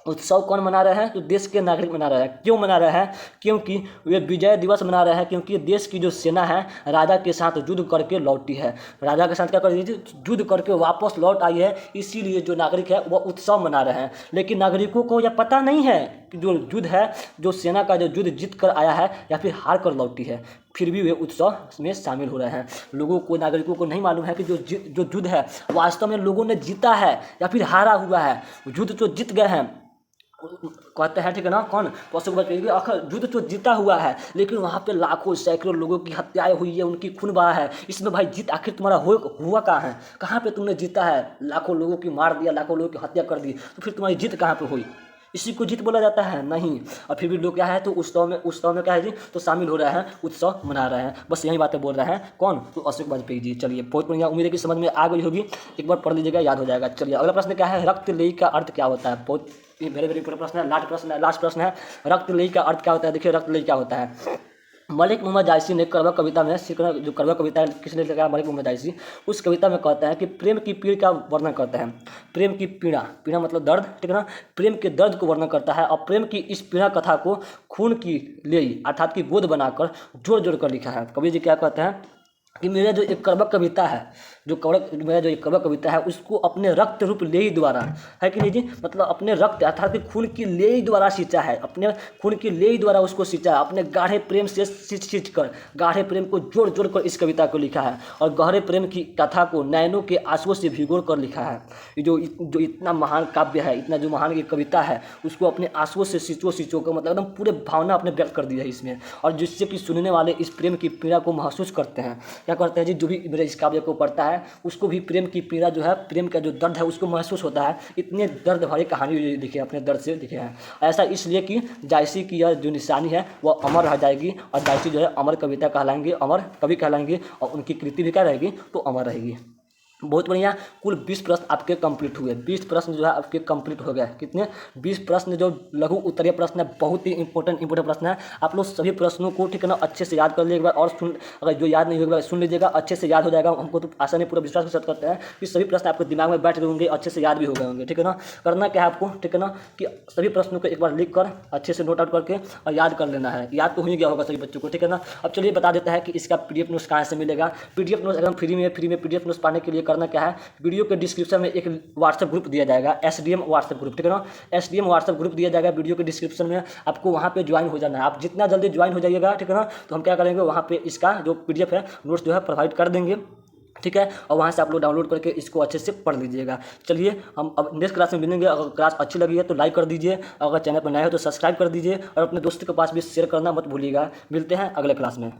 उत्सव कौन मना रहे हैं, तो देश के नागरिक मना रहे हैं। क्यों मना रहे हैं, क्योंकि वे विजय दिवस मना रहे हैं, क्योंकि देश की जो सेना है राजा के साथ युद्ध करके लौटी है। राजा के साथ क्या कर रही थी, युद्ध करके वापस लौट आई है, इसीलिए जो नागरिक है वह उत्सव मना रहे हैं। लेकिन नागरिकों को यह पता नहीं है कि जो युद्ध है, जो सेना का जो युद्ध जीत कर आया है या फिर हार कर लौटी है, फिर भी वे उत्सव में शामिल हो रहे हैं। लोगों को, नागरिकों को नहीं मालूम है कि जो युद्ध है वास्तव में लोगों ने जीता है या फिर हारा हुआ है। युद्ध जो जीत गए हैं कहते हैं, ठीक है ना, कौन, पशु आखिर युद्ध तो जीता हुआ है, लेकिन वहाँ पे लाखों सैकड़ों लोगों की हत्याएं हुई है, उनकी खून बहा है। इसमें भाई जीत आखिर तुम्हारा हुआ कहाँ है, कहाँ पे तुमने जीता है? लाखों लोगों की मार दिया, लाखों लोगों की हत्या कर दी, तो फिर तुम्हारी जीत कहाँ पे हुई? इसी को जीत बोला जाता है? नहीं। और फिर भी लोग क्या है, तो उत्सव में क्या है जी, तो शामिल हो रहे हैं, उत्सव मना रहे हैं। बस यही बातें बोल रहे हैं कौन, तो अशोक वाजपेयी जी। चलिए बहुत बढ़िया, उम्मीद है कि समझ में आ गई होगी। एक बार पढ़ लीजिएगा, याद हो जाएगा। चलिए अगला प्रश्न क्या है, रक्तलेही का अर्थ क्या होता है? बहुत वेरी वेरी इंपॉर्टेंट प्रश्न है, लास्ट प्रश्न है। रक्तलेही का अर्थ क्या होता है? देखिए रक्तलेही क्या होता है। मलिक मोहम्मद जायसी ने कड़वा कविता में, जो कड़वा कविता है किसने लिखा, मलिक मोहम्मद जायसी, उस कविता में कहता है कि प्रेम की पीड़ का वर्णन करता है। प्रेम की पीड़ा, पीड़ा मतलब दर्द, ठीक है ना, प्रेम के दर्द को वर्णन करता है। और प्रेम की इस पीड़ा कथा को खून की लेई अर्थात की गोद बनाकर जोड़ जोड़ कर लिखा है। कवि जी क्या कहते हैं कि मेरा जो एक कड़वा कविता है, मेरा जो एक कड़वा कविता है, उसको अपने रक्त रूप लेई द्वारा, है कि नहीं जी, मतलब अपने रक्त अर्थात कि खून की लेई द्वारा सींचा है, अपने खून की लेई द्वारा उसको सींचा है, अपने गाढ़े प्रेम से सींच कर, गाढ़े प्रेम को जोड़ जोड़ कर इस कविता को लिखा है। और गहरे प्रेम की कथा को नैनों के आंसुओं से भिगोड़ कर लिखा है। ये जो इतना महान काव्य है, इतना जो महान ये कविता है, उसको अपने आंसुओं से सींचो कर, मतलब एकदम पूरे भावना अपने व्यक्त कर दी है इसमें। और जिससे कि सुनने वाले इस प्रेम की पीड़ा को महसूस करते हैं। क्या करते हैं जी, जो भी मेरे इस काव्य को पढ़ता है उसको भी प्रेम की पीड़ा जो है, प्रेम का जो दर्द है उसको महसूस होता है। इतने दर्द भरी कहानी लिखे, अपने दर्द से लिखे हैं। ऐसा इसलिए कि जायसी की यह जो निशानी है वह अमर रह जाएगी, और जायसी जो है अमर कविता कहलाएंगे, अमर कवि कहलाएंगे, और उनकी कृति भी क्या रहेगी, तो अमर रहेगी। बहुत बढ़िया, कुल 20 प्रश्न आपके कंप्लीट हुए। 20 प्रश्न जो है आपके कंप्लीट हो गए। कितने? 20 प्रश्न जो लघु उत्तरीय प्रश्न है, बहुत ही इंपॉर्टेंट प्रश्न है। आप लोग सभी प्रश्नों को, ठीक है ना, अच्छे से याद कर लीजिए एक बार, और अगर जो याद नहीं होगा सुन लीजिएगा, अच्छे से याद हो जाएगा। हमको तो आशा नहीं, पूरा विश्वास के साथ करते हैं कि सभी प्रश्न आपके दिमाग में बैठ गए होंगे, अच्छे से याद भी हो गए होंगे, ठीक है ना। करना क्या है आपको, ठीक है ना, कि सभी प्रश्नों को एक बार लिख कर अच्छे से नोट आउट करके और याद कर लेना है। याद तो हो ही गया होगा सभी बच्चों को, ठीक है ना। अब चलिए बता देता है कि इसका PDF नोट्स कहाँ से मिलेगा। PDF नोट्स एकदम फ्री में PDF नोट्स पाने के लिए करना क्या है, वीडियो के डिस्क्रिप्शन में एक व्हाट्सएप ग्रुप दिया जाएगा, SDM व्हाट्सएप ग्रुप, ठीक है ना। SDM व्हाट्सएप ग्रुप दिया जाएगा वीडियो के डिस्क्रिप्शन में, आपको वहाँ पे ज्वाइन हो जाना है। आप जितना जल्दी ज्वाइन हो जाइएगा, ठीक है ना, तो हम क्या करेंगे, वहाँ पे इसका जो PDF है नोट्स जो है प्रोवाइड कर देंगे, ठीक है। और वहाँ से आप लोग डाउनलोड करके इसको अच्छे से पढ़ लीजिएगा। चलिए हम अब नेक्स्ट क्लास में मिलेंगे। अगर क्लास अच्छी लगी है तो लाइक कर दीजिए, अगर चैनल पर नए हो तो सब्सक्राइब कर दीजिए, और अपने दोस्तों के पास भी शेयर करना मत भूलिएगा। मिलते हैं अगले क्लास में।